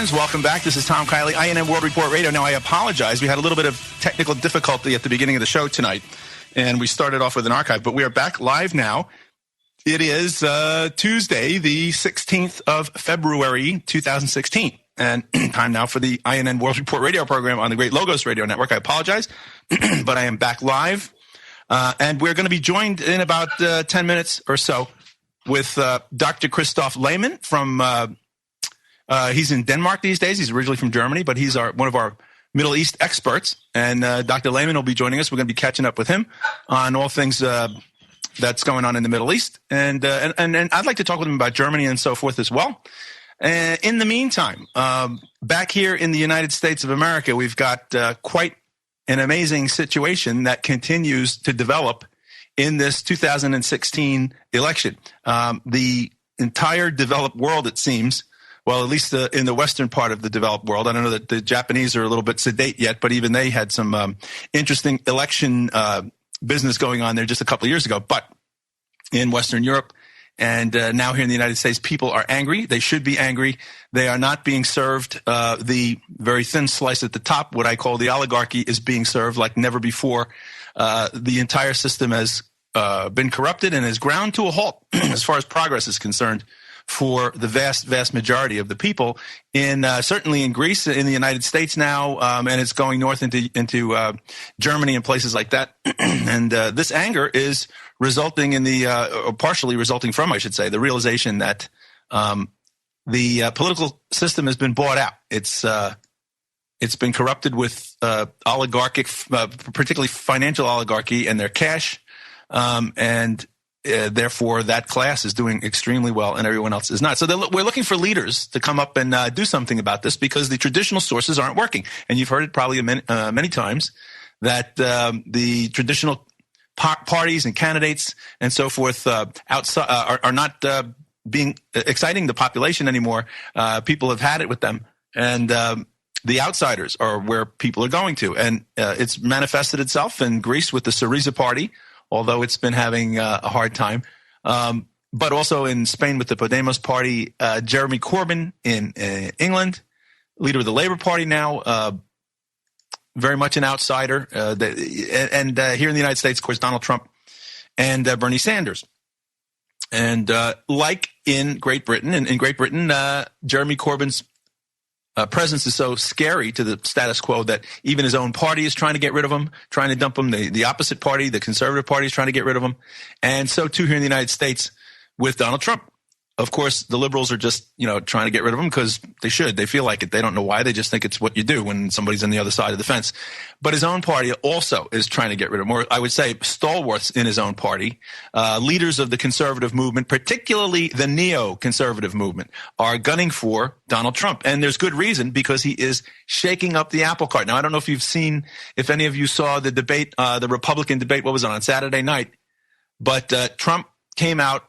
friends. Welcome back. This is Tom Kiley, INN World Report Radio. Now, I apologize. We had a little bit of technical difficulty at the beginning of the show tonight, and we started off with an archive, but we are back live now. It is Tuesday, the 16th of February, 2016, and time now for the INN World Report Radio program on the Great Logos Radio Network. I apologize, but I am back live, and we're going to be joined in about 10 minutes or so with Dr. Christoph Lehmann from... he's in Denmark these days. He's originally from Germany, but he's one of our Middle East experts. And Dr. Lehmann will be joining us. We're going to be catching up with him on all things that's going on in the Middle East. And I'd like to talk with him about Germany and so forth as well. In the meantime, back here in the United States of America, we've got quite an amazing situation that continues to develop in this 2016 election. The entire developed world, it seems, well, at least in the western part of the developed world. I don't know that the Japanese are a little bit sedate yet, but even they had some interesting election business going on there just a couple of years ago. But in Western Europe and now here in the United States, people are angry. They should be angry. They are not being served the very thin slice at the top. What I call the oligarchy is being served like never before. The entire system has been corrupted and is ground to a halt as far as progress is concerned for the vast, vast majority of the people certainly in Greece, in the United States now, and it's going north into Germany and places like that. And this anger is resulting in or partially resulting from, I should say, the realization that the political system has been bought out. It's been corrupted with oligarchic, particularly financial oligarchy and their cash, and therefore, that class is doing extremely well and everyone else is not. So we're looking for leaders to come up and do something about this because the traditional sources aren't working. And you've heard it probably many times that the traditional parties and candidates and so forth outside are not being exciting the population anymore. People have had it with them. And the outsiders are where people are going to. And it's manifested itself in Greece with the Syriza party, although it's been having a hard time. But also in Spain with the Podemos party, Jeremy Corbyn in England, leader of the Labour Party now, very much an outsider. And here in the United States, of course, Donald Trump and Bernie Sanders. And like in Great Britain, Jeremy Corbyn's presence is so scary to the status quo that even his own party is trying to get rid of him, trying to dump him. The opposite party, the conservative party, is trying to get rid of him. And so too here in the United States with Donald Trump. Of course, the liberals are just, trying to get rid of him because they should. They feel like it. They don't know why. They just think it's what you do when somebody's on the other side of the fence. But his own party also is trying to get rid of him. Or I would say stalwarts in his own party, leaders of the conservative movement, particularly the neo-conservative movement, are gunning for Donald Trump. And there's good reason because he is shaking up the apple cart. Now, I don't know if any of you saw the debate, the Republican debate, what was it, on Saturday night? But Trump came out,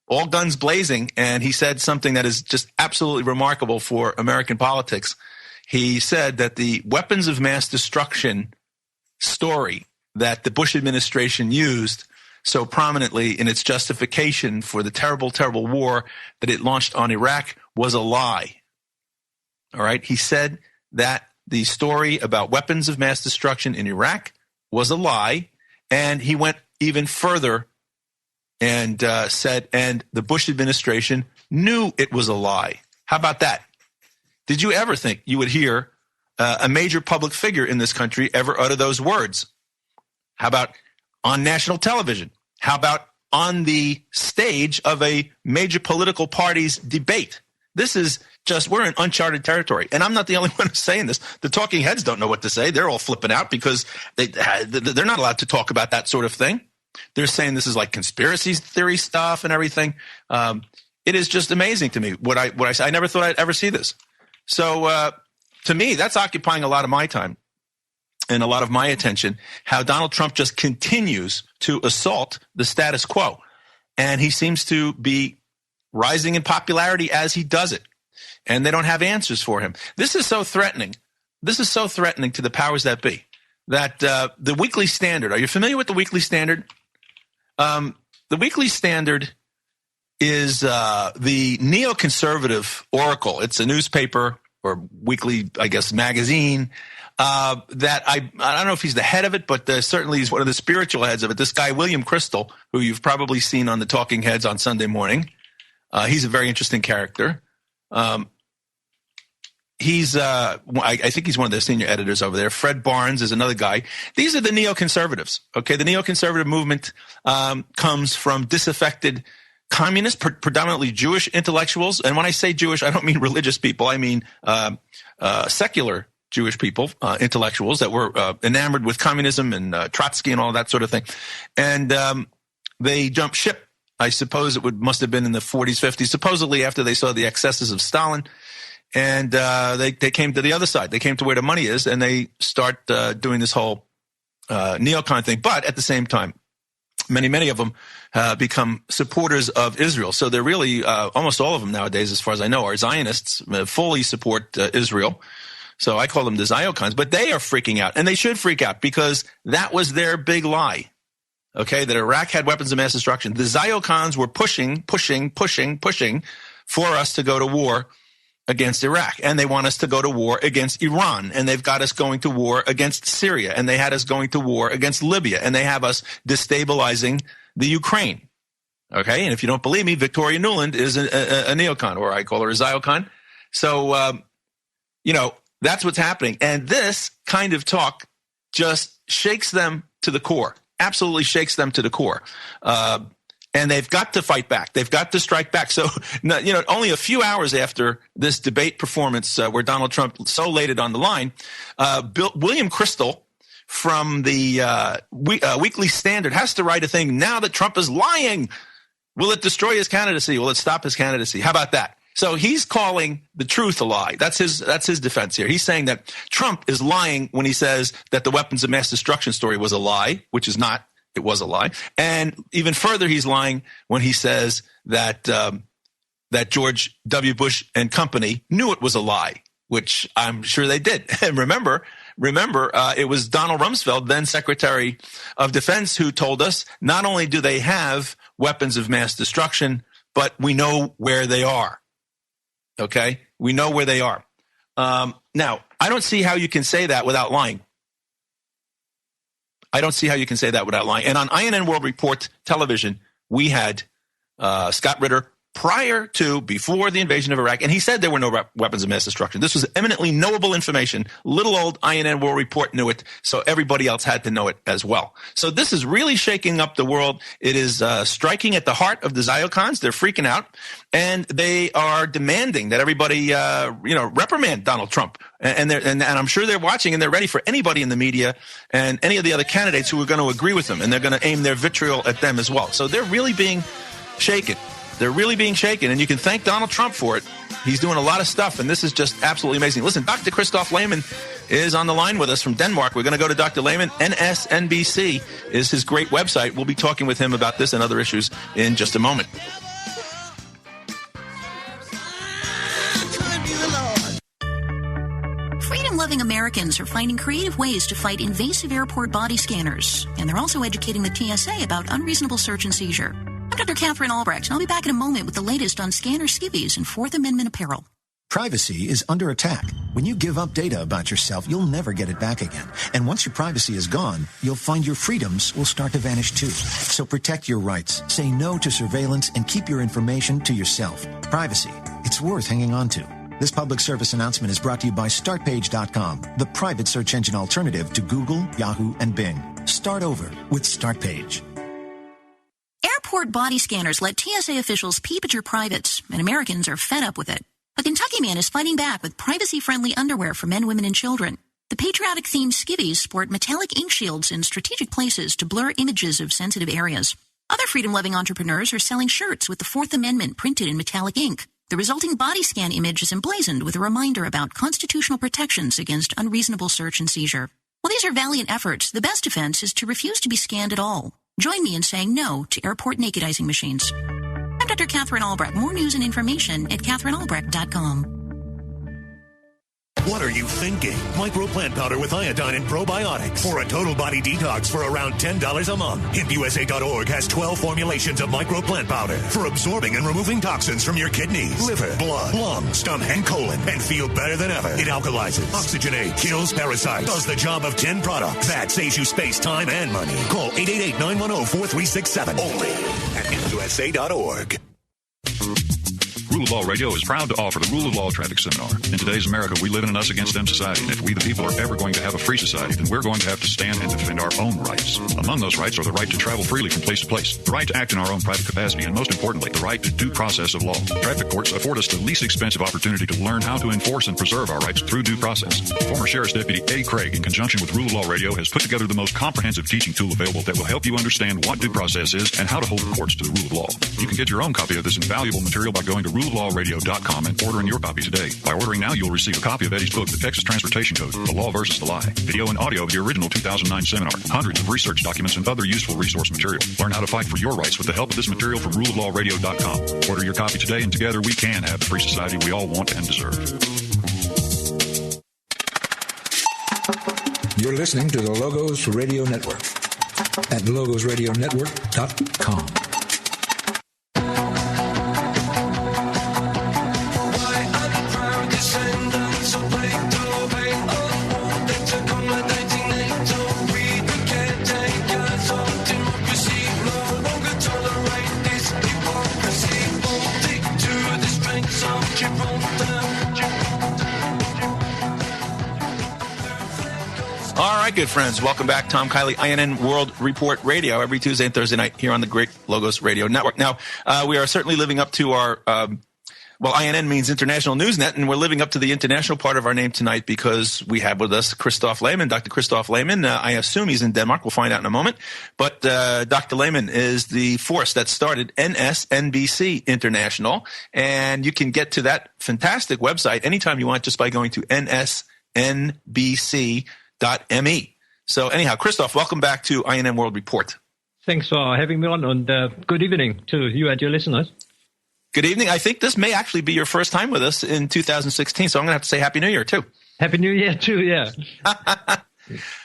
all guns blazing, and he said something that is just absolutely remarkable for American politics. He said that the weapons of mass destruction story that the Bush administration used so prominently in its justification for the terrible, terrible war that it launched on Iraq was a lie. All right? He said that the story about weapons of mass destruction in Iraq was a lie, and he went even further and said, and the Bush administration knew it was a lie. How about that? Did you ever think you would hear a major public figure in this country ever utter those words? How about on national television? How about on the stage of a major political party's debate? This is we're in uncharted territory. And I'm not the only one who's saying this. The talking heads don't know what to say. They're all flipping out because they're not allowed to talk about that sort of thing. They're saying this is like conspiracy theory stuff and everything. It is just amazing to me what I say. I never thought I'd ever see this. So to me, that's occupying a lot of my time and a lot of my attention, how Donald Trump just continues to assault the status quo. And he seems to be rising in popularity as he does it. And they don't have answers for him. This is so threatening. This is so threatening to the powers that be. That the Weekly Standard, are you familiar with the Weekly Standard? The Weekly Standard is the neoconservative Oracle. It's a newspaper or weekly, I guess, magazine that I don't know if he's the head of it, but certainly he's one of the spiritual heads of it. This guy, William Crystal, who you've probably seen on the Talking Heads on Sunday morning. He's a very interesting character. I think he's one of the senior editors over there. Fred Barnes is another guy. These are the neoconservatives. Okay, the neoconservative movement comes from disaffected communists, predominantly Jewish intellectuals. And when I say Jewish, I don't mean religious people. I mean secular Jewish people, intellectuals that were enamored with communism and Trotsky and all that sort of thing. And they jumped ship. I suppose must have been in the 40s, 50s, supposedly after they saw the excesses of Stalin. And they came to the other side. They came to where the money is, and they start doing this whole neocon thing. But at the same time, many of them become supporters of Israel. So they're really, almost all of them nowadays, as far as I know, are Zionists, fully support Israel. So I call them the Ziocons. But they are freaking out, and they should freak out, because that was their big lie, okay, that Iraq had weapons of mass destruction. The Ziocons were pushing for us to go to war against Iraq, and they want us to go to war against Iran, and they've got us going to war against Syria, and they had us going to war against Libya, and they have us destabilizing the Ukraine. Okay, and if you don't believe me, Victoria Nuland is a neocon, or I call her a Ziocon. So, that's what's happening, and this kind of talk just shakes them to the core, absolutely shakes them to the core. And they've got to fight back. They've got to strike back. So, only a few hours after this debate performance where Donald Trump so laid it on the line, William Crystal from the Weekly Standard has to write a thing now that Trump is lying. Will it destroy his candidacy? Will it stop his candidacy? How about that? So he's calling the truth a lie. That's his defense here. He's saying that Trump is lying when he says that the weapons of mass destruction story was a lie, which is not. It was a lie. And even further, he's lying when he says that that George W. Bush and company knew it was a lie, which I'm sure they did. And remember, it was Donald Rumsfeld, then Secretary of Defense, who told us not only do they have weapons of mass destruction, but we know where they are. Okay? We know where they are. Now, I don't see how you can say that without lying. I don't see how you can say that without lying. And on INN World Report television, we had Scott Ritter before the invasion of Iraq, and he said there were no weapons of mass destruction. This was eminently knowable information. Little old INN World Report knew it, so everybody else had to know it as well. So this is really shaking up the world. It is striking at the heart of the Ziocons. They're freaking out, and they are demanding that everybody, reprimand Donald Trump. And I'm sure they're watching, and they're ready for anybody in the media and any of the other candidates who are going to agree with them, and they're going to aim their vitriol at them as well. So they're really being shaken. They're really being shaken, and you can thank Donald Trump for it. He's doing a lot of stuff, and this is just absolutely amazing. Listen, Dr. Christoph Lehmann is on the line with us from Denmark. We're going to go to Dr. Lehmann. NSNBC is his great website. We'll be talking with him about this and other issues in just a moment. Freedom-loving Americans are finding creative ways to fight invasive airport body scanners, and they're also educating the TSA about unreasonable search and seizure. I'm Dr. Catherine Albrecht, and I'll be back in a moment with the latest on scanner skivvies and Fourth Amendment apparel. Privacy is under attack. When you give up data about yourself, you'll never get it back again. And once your privacy is gone, you'll find your freedoms will start to vanish too. So protect your rights, say no to surveillance, and keep your information to yourself. Privacy, it's worth hanging on to. This public service announcement is brought to you by StartPage.com, the private search engine alternative to Google, Yahoo, and Bing. Start over with StartPage. Airport body scanners let TSA officials peep at your privates, and Americans are fed up with it. A Kentucky man is fighting back with privacy-friendly underwear for men, women, and children. The patriotic-themed skivvies sport metallic ink shields in strategic places to blur images of sensitive areas. Other freedom-loving entrepreneurs are selling shirts with the Fourth Amendment printed in metallic ink. The resulting body scan image is emblazoned with a reminder about constitutional protections against unreasonable search and seizure. While these are valiant efforts, the best defense is to refuse to be scanned at all. Join me in saying no to airport nakedizing machines. I'm Dr. Catherine Albrecht. More news and information at CatherineAlbrecht.com. What are you thinking? Micro plant powder with iodine and probiotics for a total body detox for around $10 a month. HempUSA.org has 12 formulations of micro plant powder for absorbing and removing toxins from your kidneys, liver, blood, lung, stomach, and colon, and feel better than ever. It alkalizes, oxygenates, kills parasites, does the job of 10 products. That saves you space, time, and money. Call 888-910-4367 only at HempUSA.org. Rule of Law Radio is proud to offer the Rule of Law Traffic Seminar. In today's America, we live in an us-against-them society, and if we the people are ever going to have a free society, then we're going to have to stand and defend our own rights. Among those rights are the right to travel freely from place to place, the right to act in our own private capacity, and most importantly, the right to due process of law. Traffic courts afford us the least expensive opportunity to learn how to enforce and preserve our rights through due process. Former Sheriff's Deputy A. Craig, in conjunction with Rule of Law Radio, has put together the most comprehensive teaching tool available that will help you understand what due process is and how to hold the courts to the rule of law. You can get your own copy of this invaluable material by going to ruleoflawradio.com and ordering your copy today. By ordering now, you'll receive a copy of Eddie's book, The Texas Transportation Code, The Law versus the Lie, video and audio of the original 2009 seminar, hundreds of research documents, and other useful resource material. Learn how to fight for your rights with the help of this material from ruleoflawradio.com. Order your copy today, and together we can have the free society we all want and deserve. You're listening to the Logos Radio Network at logosradionetwork.com. All right, good friends. Welcome back. Tom Kiley, INN World Report Radio, every Tuesday and Thursday night here on the Great Logos Radio Network. Now, we are certainly living up to our, INN means International Newsnet, and we're living up to the international part of our name tonight because we have with us Christoph Lehmann, Dr. Christoph Lehmann. I assume he's in Denmark. We'll find out in a moment. But Dr. Lehmann is the force that started NSNBC International, and you can get to that fantastic website anytime you want just by going to nsnbc.me. So anyhow, Christoph, welcome back to INN World Report. Thanks for having me on, and good evening to you and your listeners. Good evening. I think this may actually be your first time with us in 2016, so I'm going to have to say Happy New Year, too. Happy New Year, too, yeah.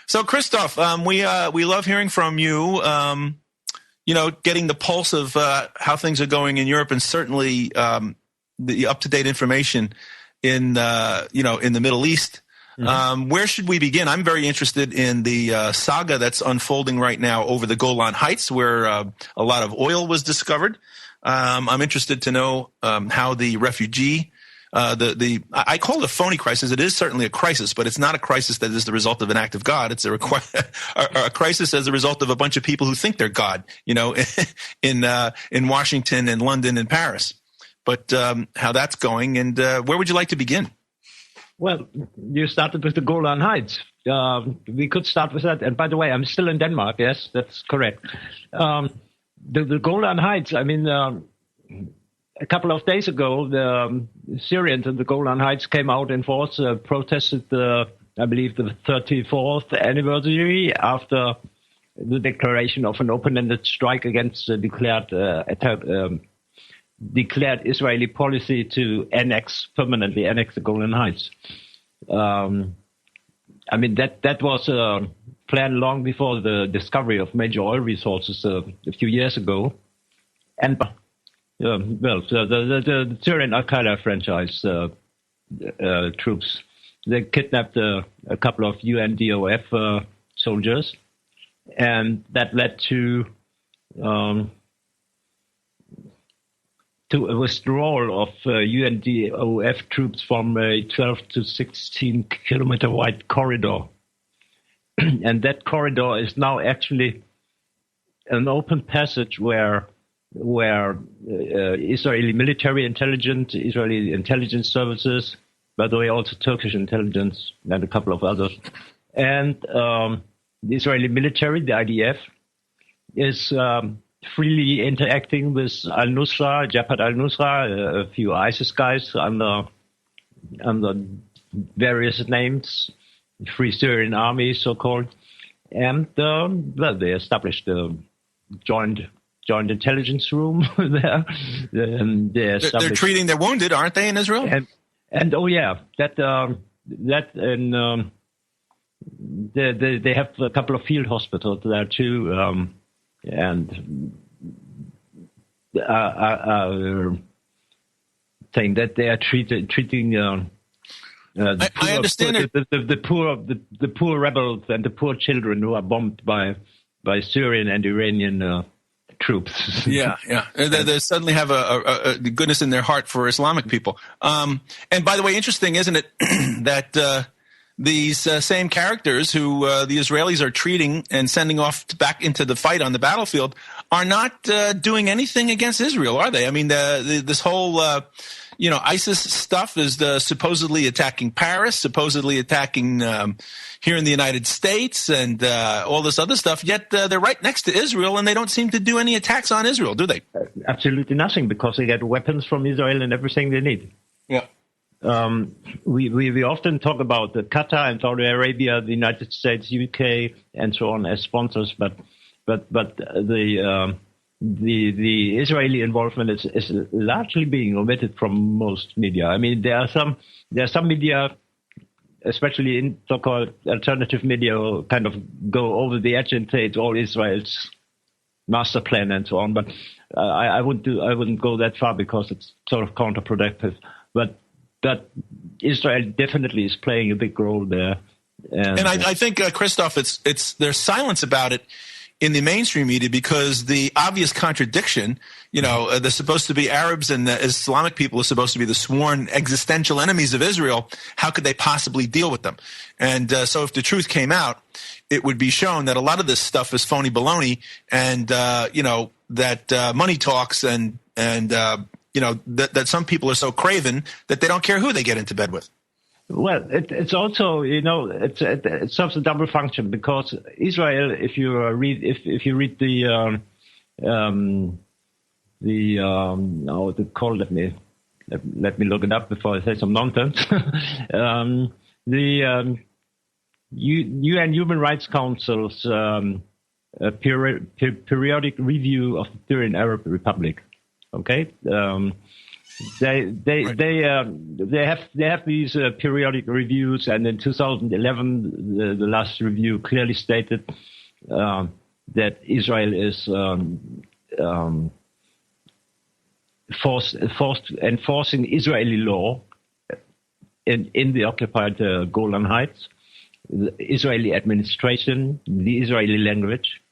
So, Christoph, we love hearing from you, getting the pulse of how things are going in Europe, and certainly the up-to-date information in the Middle East. Mm-hmm. Where should we begin? I'm very interested in the saga that's unfolding right now over the Golan Heights, where a lot of oil was discovered. I'm interested to know how the refugee, I call it a phony crisis. It is certainly a crisis, but it's not a crisis that is the result of an act of God. It's a crisis as a result of a bunch of people who think they're God, in Washington and London and Paris. But how that's going, and where would you like to begin? Well, you started with the Golan Heights. We could start with that. And by the way, I'm still in Denmark. Yes, that's correct. The Golan Heights, a couple of days ago, the Syrians in the Golan Heights came out in force, protested the 34th anniversary after the declaration of an open-ended strike against the declared Israeli policy to permanently annex the Golan Heights. That was a plan long before the discovery of major oil resources a few years ago. And, the Syrian Al-Qaeda franchise troops, they kidnapped a couple of UNDOF soldiers, and that led to a withdrawal of UNDOF troops from a 12 to 16 kilometer wide corridor. And that corridor is now actually an open passage where Israeli military intelligence, Israeli intelligence services, by the way, also Turkish intelligence and a couple of others, and the Israeli military, the IDF, is freely interacting with al-Nusra, Jabhat al-Nusra, a few ISIS guys under various names, Free Syrian Army, so-called. And, they established a joint intelligence room there. They're treating their wounded, aren't they, in Israel? And oh, yeah, that that and they have a couple of field hospitals there too, and saying that they are treating. I understand the poor rebels and the poor children who are bombed by Syrian and Iranian troops. Yeah. They suddenly have a goodness in their heart for Islamic people. And by the way, interesting, isn't it, that these same characters who the Israelis are treating and sending off back into the fight on the battlefield are not doing anything against Israel, are they? I mean, this whole ISIS stuff is supposedly attacking Paris, supposedly attacking here in the United States, and all this other stuff. Yet they're right next to Israel, and they don't seem to do any attacks on Israel, do they? Absolutely nothing, because they get weapons from Israel and everything they need. Yeah. We often talk about Qatar and Saudi Arabia, the United States, UK, and so on as sponsors, but the Israeli involvement is largely being omitted from most media. I mean, there are some media, especially in so-called alternative media, who kind of go over the edge and say it's all Israel's master plan and so on. But I wouldn't go that far, because it's sort of counterproductive. But Israel definitely is playing a big role there. And I think, Christoph, there's silence about it in the mainstream media, because the obvious contradiction, they're supposed to be Arabs, and the Islamic people are supposed to be the sworn existential enemies of Israel. How could they possibly deal with them? And so if the truth came out, it would be shown that a lot of this stuff is phony baloney, and that money talks, and that some people are so craven that they don't care who they get into bed with. Well, it's also, it serves a double function, because Israel, if you read the call, let me look it up before I say some nonsense. The UN Human Rights Council's periodic review of the Syrian Arab Republic. Okay. They have these periodic reviews, and in 2011, the last review clearly stated that Israel is enforcing Israeli law in the occupied Golan Heights, the Israeli administration, the Israeli language,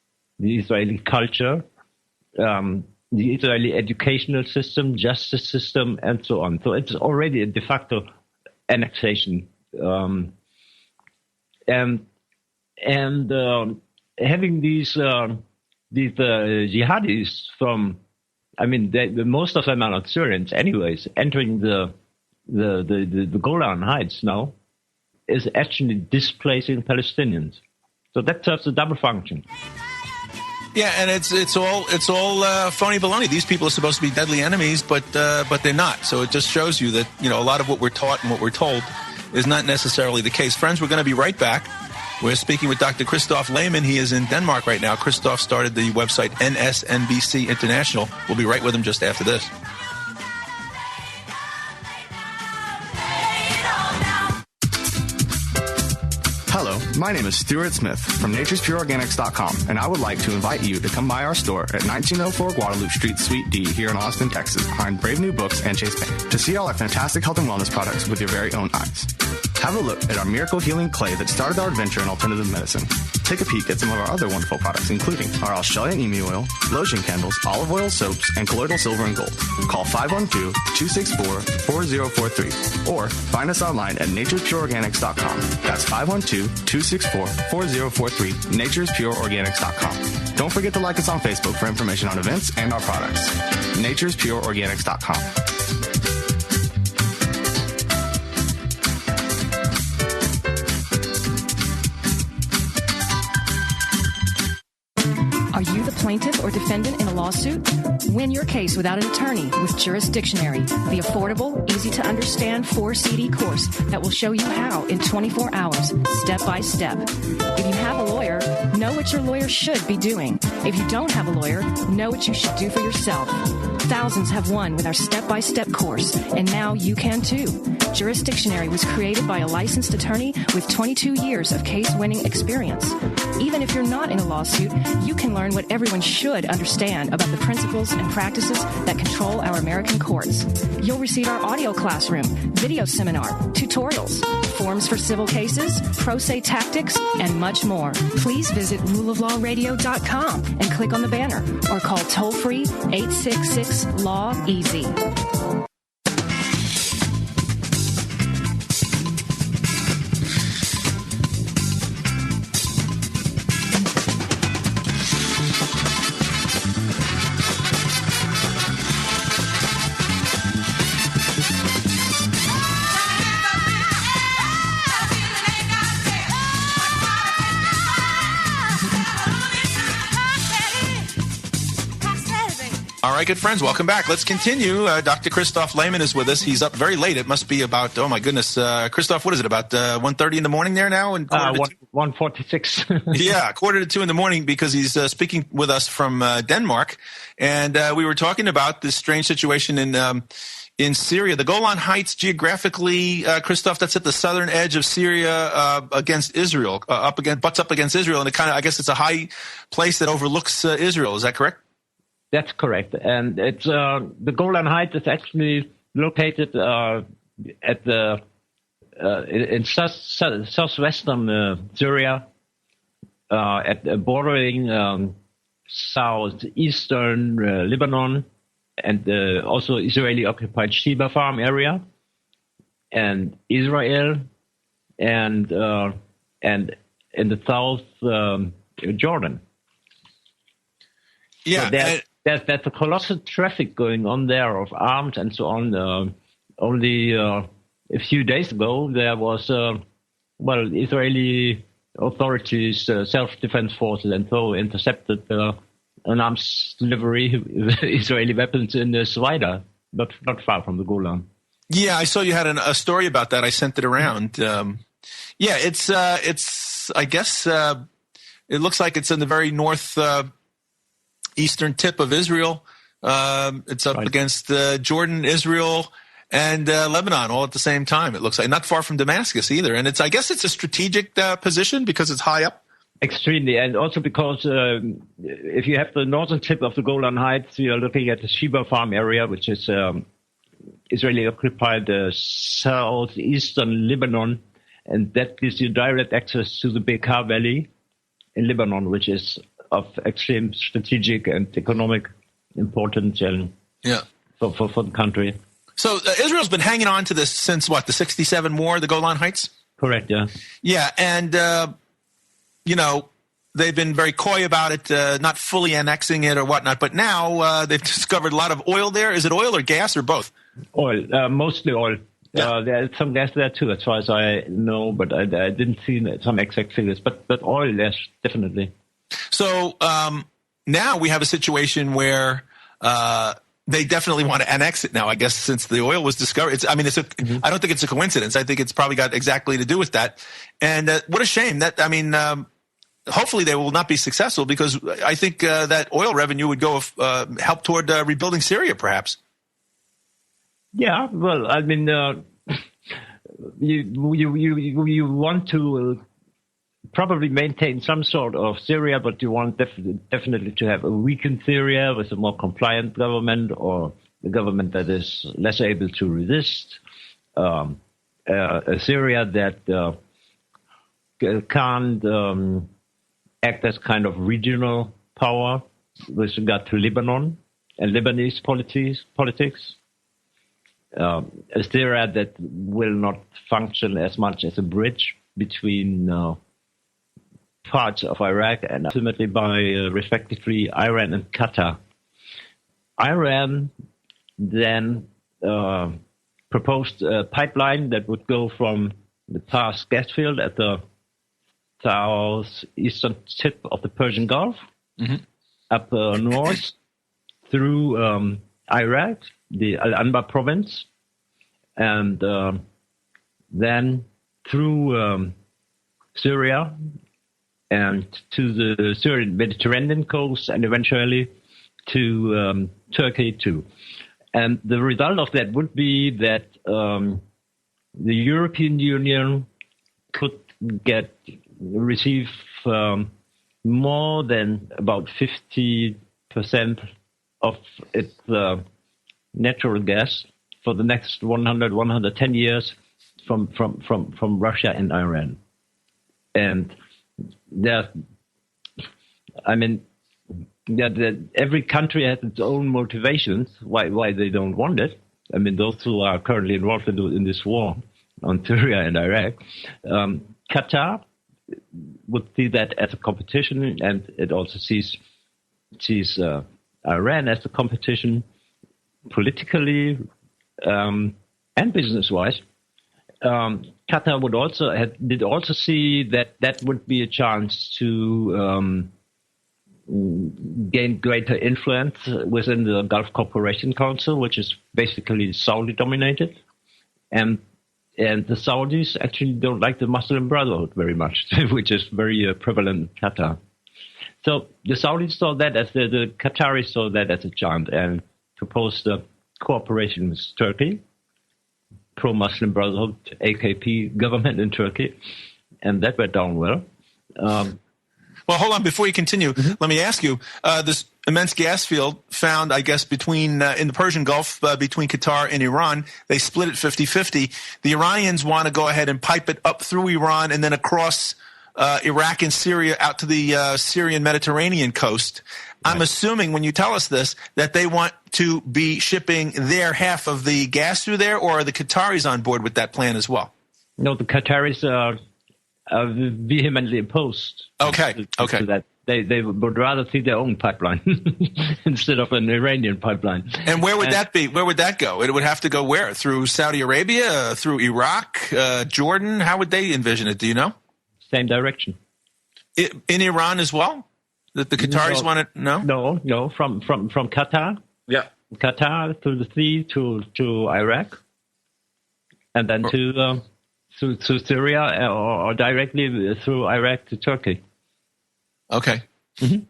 the Israeli culture, the Israeli educational system, justice system, and so on. So it's already a de facto annexation. And having these jihadis from, most of them are not Syrians anyways, entering the Golan Heights now is actually displacing Palestinians. So that serves a double function. Yeah, and it's all phony baloney. These people are supposed to be deadly enemies, but they're not. So it just shows you that a lot of what we're taught and what we're told is not necessarily the case. Friends, we're going to be right back. We're speaking with Dr. Christoph Lehmann. He is in Denmark right now. Christoph started the website NSNBC International. We'll be right with him just after this. Hello, my name is Stuart Smith from naturespureorganics.com, and I would like to invite you to come by our store at 1904 Guadalupe Street, Suite D, here in Austin, Texas, behind Brave New Books and Chase Bank, to see all our fantastic health and wellness products with your very own eyes. Have a look at our miracle healing clay that started our adventure in alternative medicine. Take a peek at some of our other wonderful products, including our Australian emu oil, lotion candles, olive oil soaps, and colloidal silver and gold. Call 512-264-4043 or find us online at naturespureorganics.com. That's 512-264-4043, naturespureorganics.com. Don't forget to like us on Facebook for information on events and our products. naturespureorganics.com. Are you the plaintiff or defendant in a lawsuit? Win your case without an attorney with Jurisdictionary, the affordable, easy-to-understand 4-CD course that will show you how in 24 hours, step by step. If you have a lawyer, know what your lawyer should be doing. If you don't have a lawyer, know what you should do for yourself. Thousands have won with our step-by-step course, and now you can too. Jurisdictionary was created by a licensed attorney with 22 years of case-winning experience. Even if you're not in a lawsuit, you can learn what everyone should understand about the principles and practices that control our American courts. You'll receive our audio classroom, video seminar, tutorials, forms for civil cases, pro se tactics, and much more. Please visit ruleoflawradio.com and click on the banner or call toll-free 866-LAW-EASY. All right, good friends, welcome back. Let's continue. Dr. Christoph Lehmann is with us. He's up very late. It must be about, oh my goodness, Christoph, what is it, about 1:30 in the morning there now? 1:46. Yeah, 1:45 in the morning, because he's speaking with us from Denmark. And we were talking about this strange situation in Syria. The Golan Heights, geographically, Christoph, that's at the southern edge of Syria against Israel, butts up against Israel. And I guess it's a high place that overlooks Israel. Is that correct? That's correct, and it's the Golan Heights is actually located at the in southwestern Syria, at bordering southeastern Lebanon, and also Israeli-occupied Sheba Farm area, and Israel, and in the south Jordan. Yeah. So there's a colossal traffic going on there of arms and so on. Only a few days ago, there was, Israeli authorities, self-defense forces, and so intercepted an arms delivery with Israeli weapons in Swaida, not far from the Golan. Yeah, I saw you had a story about that. I sent it around. It's I guess it looks like it's in the very north eastern tip of Israel. It's up against Jordan, Israel, and Lebanon all at the same time. It looks like not far from Damascus either. And I guess it's a strategic position because it's high up. Extremely, and also because if you have the northern tip of the Golan Heights, you're looking at the Sheba Farm area, which is Israeli-occupied southeastern Lebanon, and that gives you direct access to the Bekaa Valley in Lebanon, which is of extreme strategic and economic importance for the country. So Israel's been hanging on to this since, the 67 war, the Golan Heights? Correct, yeah. Yeah, and, they've been very coy about it, not fully annexing it or whatnot, but now they've discovered a lot of oil there. Is it oil or gas or both? Oil, mostly oil. Yeah. There's some gas there too, as far as I know, but I didn't see some exact figures. But oil, yes, definitely. So now we have a situation where they definitely want to annex it now, I guess, since the oil was discovered. I don't think it's a coincidence. I think it's probably got exactly to do with that. And what a shame. Hopefully they will not be successful, because I think that oil revenue would go help toward rebuilding Syria, perhaps. Yeah, well, you want to probably maintain some sort of Syria, but you want definitely to have a weakened Syria with a more compliant government, or a government that is less able to resist, a Syria that can't act as kind of regional power with regard to Lebanon and Lebanese politics. A Syria that will not function as much as a bridge between parts of Iraq and ultimately by respectively Iran and Qatar. Iran then proposed a pipeline that would go from the Pars gas field at the southeastern tip of the Persian Gulf up north through Iraq, the Al-Anbar province, and then through Syria and to the Syrian Mediterranean coast, and eventually to Turkey too. And the result of that would be that the European Union could receive more than about 50% of its natural gas for the next 110 years from Russia and Iran. And every country has its own motivations why they don't want it. I mean, those who are currently involved in this war on Syria and Iraq. Qatar would see that as a competition, and it also sees Iran as a competition politically and business-wise. Qatar did also see that would be a chance to gain greater influence within the Gulf Cooperation Council, which is basically Saudi-dominated, and the Saudis actually don't like the Muslim Brotherhood very much, which is very prevalent in Qatar. So the Saudis saw that as the Qataris saw that as a chance and proposed cooperation with Turkey, pro-Muslim Brotherhood, AKP government in Turkey, and that went down well. Well, hold on. Before you continue, let me ask you, this immense gas field found, I guess, in the Persian Gulf between Qatar and Iran, they split it 50-50. The Iranians want to go ahead and pipe it up through Iran and then across Iraq and Syria out to the Syrian Mediterranean coast. Right. I'm assuming when you tell us this that they want to be shipping their half of the gas through there, or are the Qataris on board with that plan as well? No, the Qataris are vehemently opposed. Okay. To that. They would rather see their own pipeline instead of an Iranian pipeline. And where would that be? Where would that go? It would have to go where? Through Saudi Arabia, through Iraq, Jordan? How would they envision it? Do you know? Same direction. In Iran as well? That the Qataris want it? No? No. From Qatar. Yeah. Qatar to the sea to Iraq, and then to Syria or directly through Iraq to Turkey. Okay. Mm-hmm.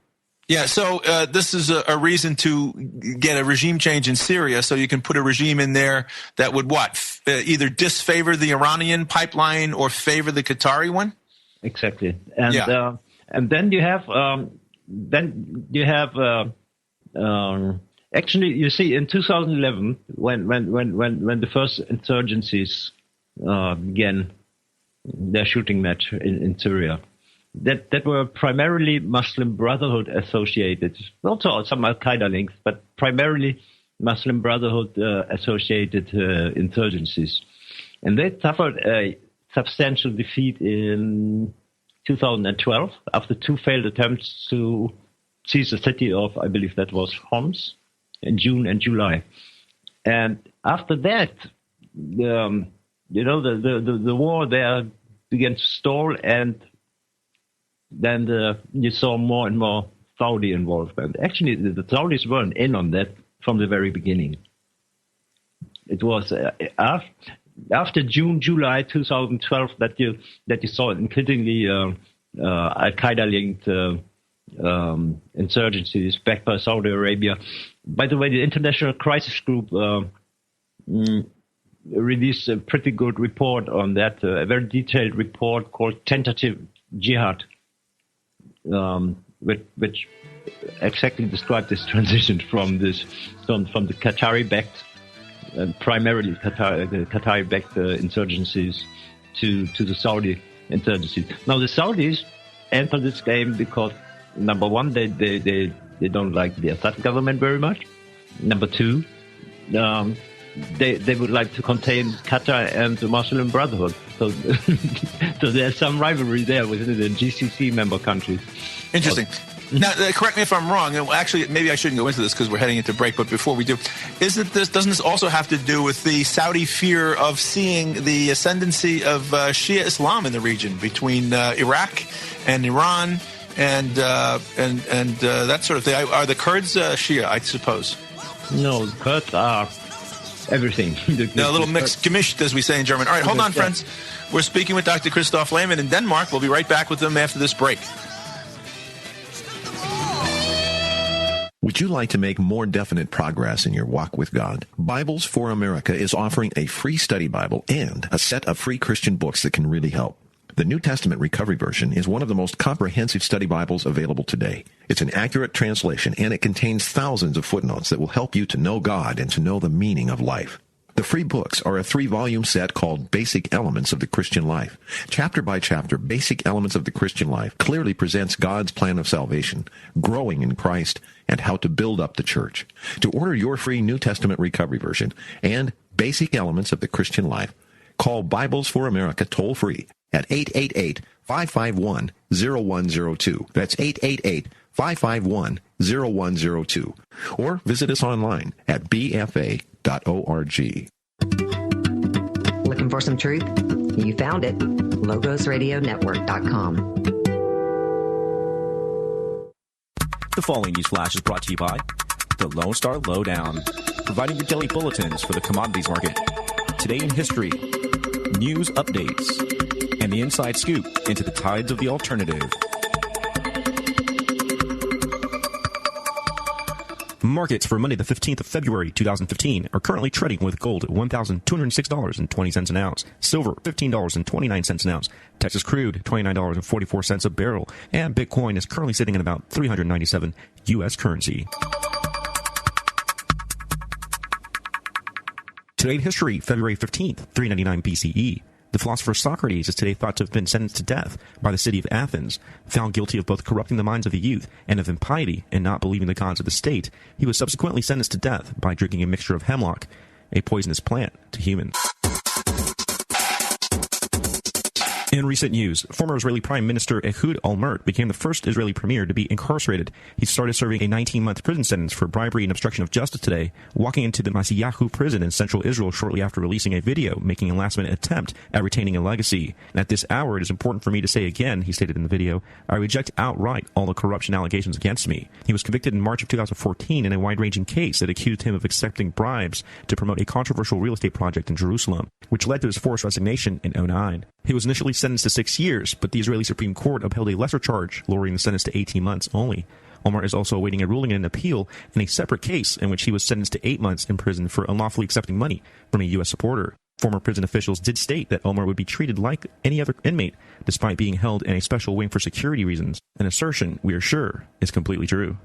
Yeah, so this is a reason to get a regime change in Syria, so you can put a regime in there that would either disfavor the Iranian pipeline or favor the Qatari one? Exactly. And and then you have actually, you see, in 2011 when the first insurgencies began their shooting match in Syria, that were primarily Muslim Brotherhood associated, also some Al-Qaeda links, but primarily Muslim Brotherhood associated insurgencies. And they suffered a substantial defeat in 2012 after two failed attempts to seize the city of, I believe that was Homs, in June and July. And after that, the war there began to stall, and then you saw more and more Saudi involvement. Actually, the Saudis weren't in on that from the very beginning. It was after June, July 2012 that you saw increasingly Al-Qaeda-linked insurgencies backed by Saudi Arabia. By the way, the International Crisis Group released a pretty good report on that, a very detailed report called Tentative Jihad, which exactly described this transition from the Qatari-backed, primarily Qatari-backed insurgencies to the Saudi insurgencies. Now the Saudis enter this game because, number one, they don't like the Assad government very much. Number two, they would like to contain Qatar and the Muslim Brotherhood. So there's some rivalry there within the GCC member countries. Interesting. Now, correct me if I'm wrong. And actually, maybe I shouldn't go into this because we're heading into break. But before we do, doesn't this also have to do with the Saudi fear of seeing the ascendancy of Shia Islam in the region between Iraq and Iran and that sort of thing? Are the Kurds Shia, I suppose? No, the Kurds are everything. A little mixed, gemischt, as we say in German. All right, hold on, friends. We're speaking with Dr. Christoph Lehmann in Denmark. We'll be right back with them after this break. With Would you like to make more definite progress in your walk with God? Bibles for America is offering a free study Bible and a set of free Christian books that can really help. The New Testament Recovery Version is one of the most comprehensive study Bibles available today. It's an accurate translation, and it contains thousands of footnotes that will help you to know God and to know the meaning of life. The free books are a 3-volume set called Basic Elements of the Christian Life. Chapter by chapter, Basic Elements of the Christian Life clearly presents God's plan of salvation, growing in Christ, and how to build up the church. To order your free New Testament Recovery Version and Basic Elements of the Christian Life, call Bibles for America toll-free at 888-551-0102. That's 888-551-0102. Or visit us online at bfa.org. Looking for some truth? You found it. LogosRadioNetwork.com. The following news flash is brought to you by the Lone Star Lowdown, providing your daily bulletins for the commodities market. Today in history, news updates, and the inside scoop into the tides of the alternative. Markets for Monday the 15th of February 2015 are currently trading with gold at $1,206.20 an ounce, silver $15.29 an ounce, Texas crude $29.44 a barrel, and Bitcoin is currently sitting at about 397 U.S. currency. Today in history, February 15th, 399 BCE. The philosopher Socrates is today thought to have been sentenced to death by the city of Athens. Found guilty of both corrupting the minds of the youth and of impiety and not believing the gods of the state, he was subsequently sentenced to death by drinking a mixture of hemlock, a poisonous plant, to humans. In recent news, former Israeli Prime Minister Ehud Olmert became the first Israeli premier to be incarcerated. He started serving a 19-month prison sentence for bribery and obstruction of justice today, walking into the Masyyahu prison in central Israel shortly after releasing a video, making a last-minute attempt at retaining a legacy. At this hour, it is important for me to say again, he stated in the video, I reject outright all the corruption allegations against me. He was convicted in March of 2014 in a wide-ranging case that accused him of accepting bribes to promote a controversial real estate project in Jerusalem, which led to his forced resignation in 2009. He was initially sentenced to 6 years, but the Israeli Supreme Court upheld a lesser charge, lowering the sentence to 18 months only. Olmert is also awaiting a ruling in an appeal in a separate case in which he was sentenced to 8 months in prison for unlawfully accepting money from a U.S. supporter. Former prison officials did state that Olmert would be treated like any other inmate, despite being held in a special wing for security reasons, an assertion we are sure is completely true.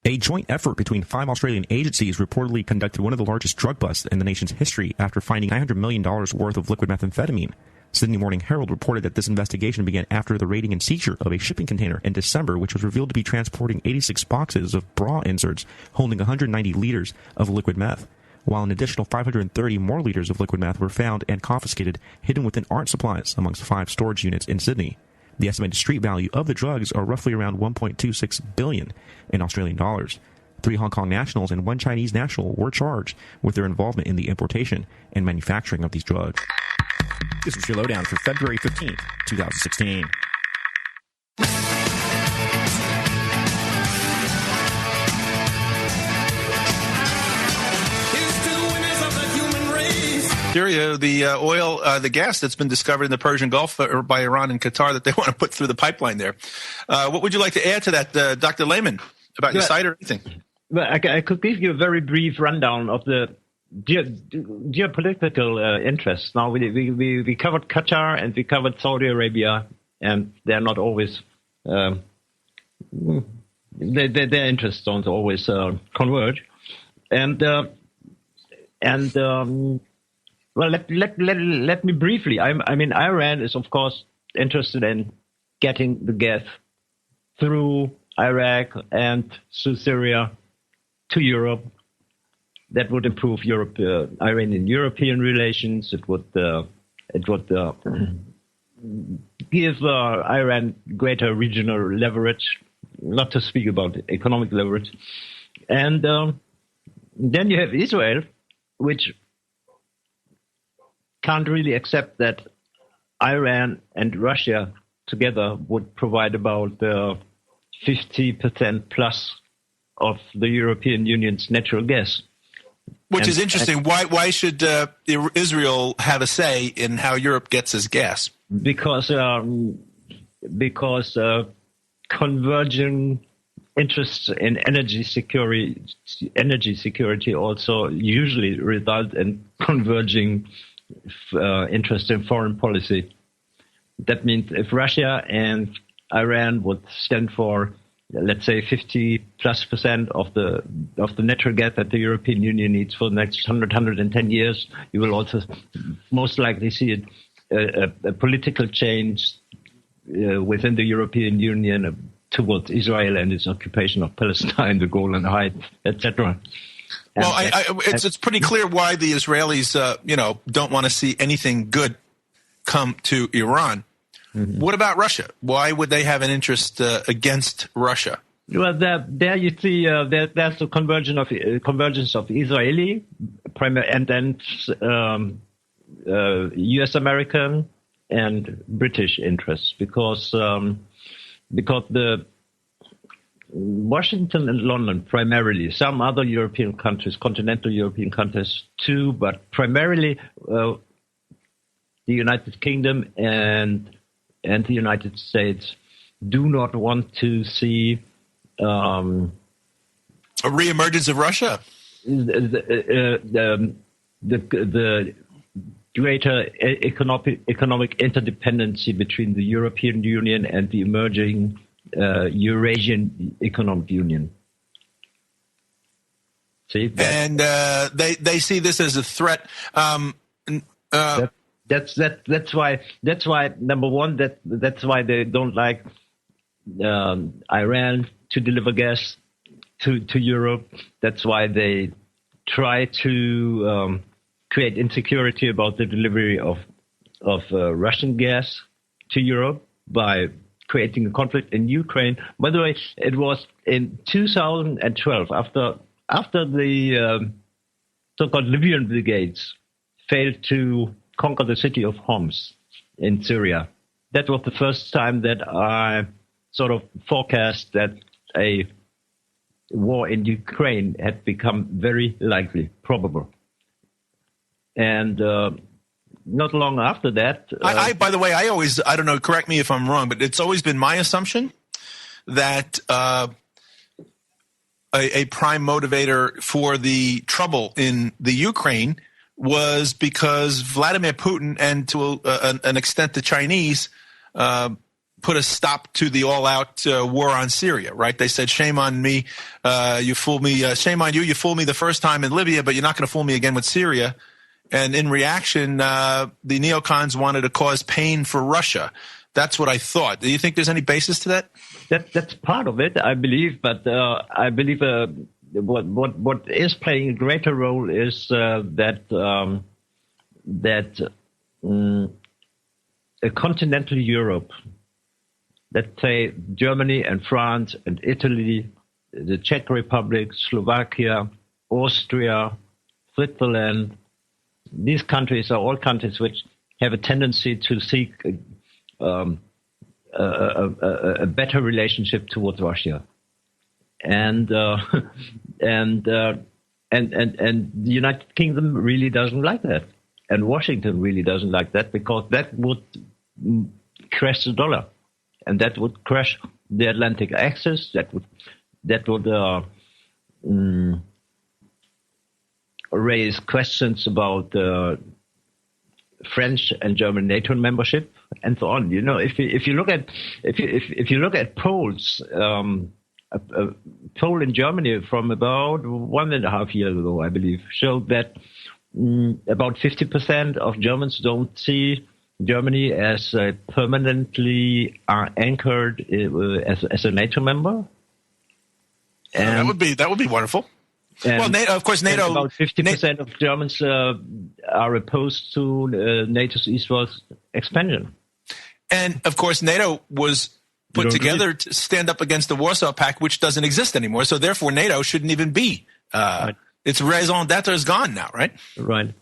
A joint effort between 5 Australian agencies reportedly conducted one of the largest drug busts in the nation's history after finding $900 million worth of liquid methamphetamine. Sydney Morning Herald reported that this investigation began after the raiding and seizure of a shipping container in December, which was revealed to be transporting 86 boxes of bra inserts holding 190 liters of liquid meth, while an additional 530 more liters of liquid meth were found and confiscated hidden within art supplies amongst 5 storage units in Sydney. The estimated street value of the drugs are roughly around $1.26 billion in Australian dollars. 3 Hong Kong nationals and 1 Chinese national were charged with their involvement in the importation and manufacturing of these drugs. This was your lowdown for February 15th, 2016. Syria, the oil, the gas that's been discovered in the Persian Gulf by Iran and Qatar that they want to put through the pipeline there. What would you like to add to that, Dr. Lehman, about your site or anything? Well, I could give you a very brief rundown of the geopolitical interests. Now, we covered Qatar and we covered Saudi Arabia, and they're not always their interests don't always converge. Well, let me briefly. I mean, Iran is of course interested in getting the gas through Iraq and through Syria to Europe. That would improve Iranian-European relations. It would give Iran greater regional leverage, not to speak about economic leverage. And then you have Israel, which can't really accept that Iran and Russia together would provide about 50% plus of the European Union's natural gas. Which is interesting. Why should Israel have a say in how Europe gets its gas? Because converging interests in energy security also usually result in converging interests in foreign policy. That means if Russia and Iran would stand for, let's say, 50+% of the natural gas that the European Union needs for the next 110 years, you will also most likely see a political change within the European Union towards Israel and its occupation of Palestine, the Golan Heights, etc. Well, it's pretty clear why the Israelis, don't want to see anything good come to Iran. Mm-hmm. What about Russia? Why would they have an interest against Russia? Well, there you see there's the convergence of Israeli and then U.S. American and British interests because the Washington and London primarily, some other European countries, continental European countries too, but primarily the United Kingdom and the United States do not want to see a reemergence of Russia. The greater economic interdependency between the European Union and the emerging Eurasian Economic Union. See, and they see this as a threat. That's why number one that's why they don't like Iran to deliver gas to Europe. That's why they try to create insecurity about the delivery of Russian gas to Europe by creating a conflict in Ukraine. By the way, it was in 2012 after the so-called Libyan brigades failed to conquer the city of Homs in Syria. That was the first time that I sort of forecast that a war in Ukraine had become very likely, probable. And not long after that... by the way, I don't know, correct me if I'm wrong, but it's always been my assumption that a prime motivator for the trouble in the Ukraine was because Vladimir Putin and to an extent the Chinese put a stop to the all-out war on Syria, right? They said, shame on me, you fooled me, shame on you, you fooled me the first time in Libya, but you're not going to fool me again with Syria. And in reaction, the neocons wanted to cause pain for Russia. That's what I thought. Do you think there's any basis to that? That's part of it, I believe, but I believe what is playing a greater role is that a continental Europe, let's say Germany and France and Italy, the Czech Republic, Slovakia, Austria, Switzerland, these countries are all countries which have a tendency to seek a better relationship towards Russia. And the United Kingdom really doesn't like that, and Washington really doesn't like that because that would crash the dollar, and that would crash the Atlantic axis. That would raise questions about French and German NATO membership and so on. You know, if you look at polls. A poll in Germany from about 1.5 years ago, I believe, showed that about 50% of Germans don't see Germany as permanently anchored as a NATO member. And that would be wonderful. Well, NATO, of course, NATO. About 50% of Germans are opposed to NATO's eastward expansion. And of course, NATO was put together to stand up against the Warsaw Pact, which doesn't exist anymore. So therefore, NATO shouldn't even be. Right. Its raison d'etre is gone now, right? Right.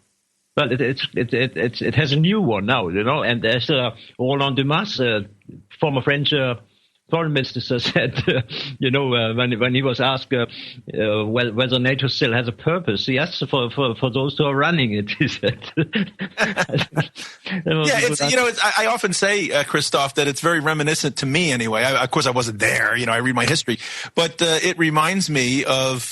But it has a new one now, you know. And there's Roland Dumas, former French foreign minister said, when he was asked whether NATO still has a purpose, he asked for those who are running it. He said. I often say, Christoph, that it's very reminiscent to me anyway. Of course, I wasn't there. I read my history, but it reminds me of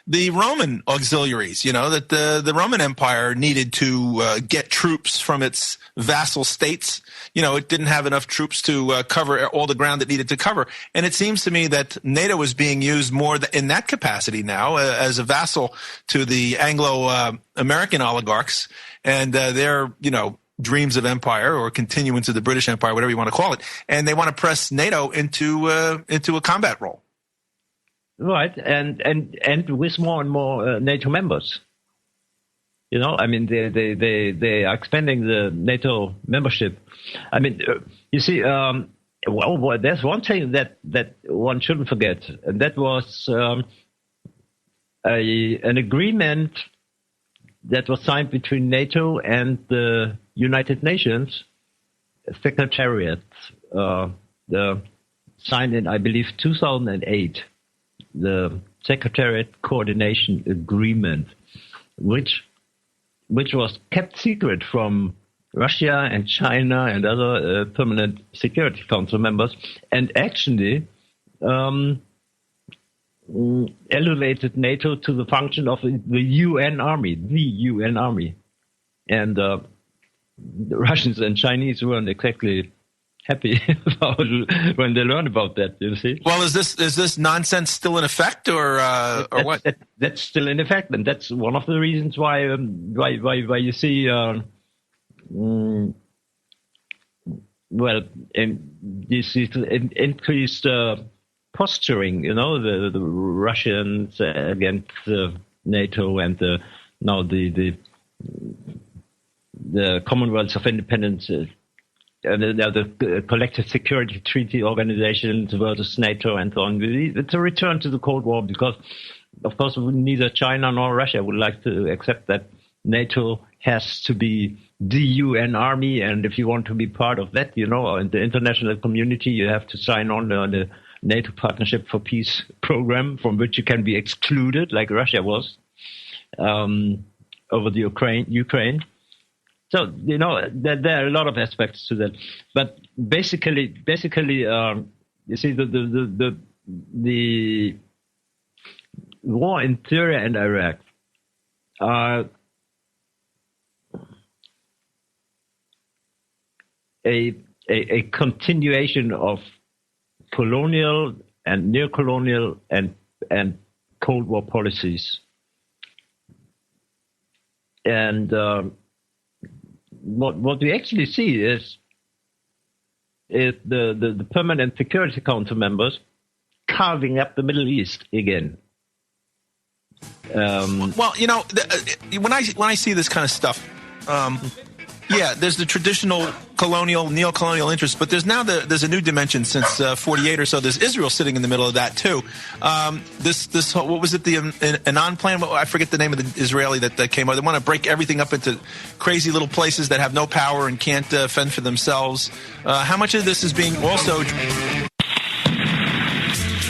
the Roman auxiliaries. That the Roman Empire needed to get troops from its vassal states. It didn't have enough troops to cover all the ground that needed to cover. And it seems to me that NATO is being used more in that capacity now as a vassal to the Anglo-American oligarchs and their, dreams of empire or continuance of the British Empire, whatever you want to call it. And they want to press NATO into a combat role. Right. And with more and more NATO members. They are expanding the NATO membership. You see, there's one thing that one shouldn't forget, and that was an agreement that was signed between NATO and the United Nations Secretariat, signed in, I believe, 2008, the Secretariat Coordination Agreement, which was kept secret from Russia and China and other permanent Security Council members, and actually elevated NATO to the function of the UN Army, and the Russians and Chinese weren't exactly happy about when they learned about that. You see? Well, is this nonsense still in effect, or what? That's still in effect, and that's one of the reasons why you see. This is increased posturing. The Russians against NATO and now the Commonwealth of Independent. The Collective Security Treaty Organization versus NATO and so on. It's a return to the Cold War because, of course, neither China nor Russia would like to accept that NATO has to be the UN Army, and if you want to be part of that, in the international community, you have to sign on the NATO Partnership for Peace program, from which you can be excluded, like Russia was over the Ukraine. So, there are a lot of aspects to that. But basically, you see, the war in Syria and Iraq are a continuation of colonial and neocolonial and Cold War policies. And what we actually see is the permanent Security Council members carving up the Middle East again. When I see this kind of stuff, there's the traditional neo-colonial interest, but there's a new dimension since 48 or so. There's Israel sitting in the middle of that too. This what was it, the Annan plan? I forget the name of the Israeli that came out. They want to break everything up into crazy little places that have no power and can't fend for themselves. How much of this is being also...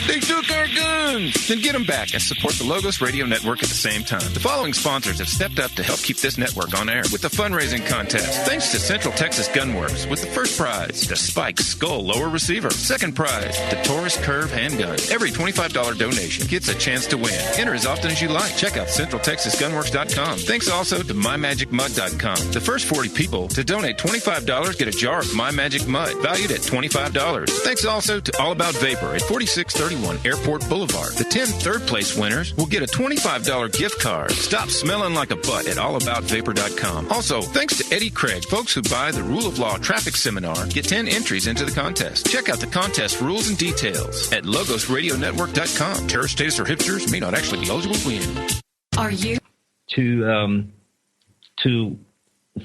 They took our guns! Then get them back and support the Logos Radio Network at the same time. The following sponsors have stepped up to help keep this network on air with the fundraising contest. Thanks to Central Texas Gunworks with the first prize, the Spike Skull Lower Receiver. Second prize, the Taurus Curve Handgun. Every $25 donation gets a chance to win. Enter as often as you like. Check out CentralTexasGunworks.com. Thanks also to MyMagicMud.com. The first 40 people to donate $25 get a jar of My Magic Mud, valued at $25. Thanks also to All About Vapor at 4631 Airport Boulevard. The 10 third-place winners will get a $25 gift card. Stop smelling like a butt at allaboutVapor.com. Also, thanks to Eddie Craig, folks who buy the Rule of Law Traffic Seminar get 10 entries into the contest. Check out the contest rules and details at LogosRadioNetwork.com. Terror status or hipsters may not actually be eligible to win. Are you to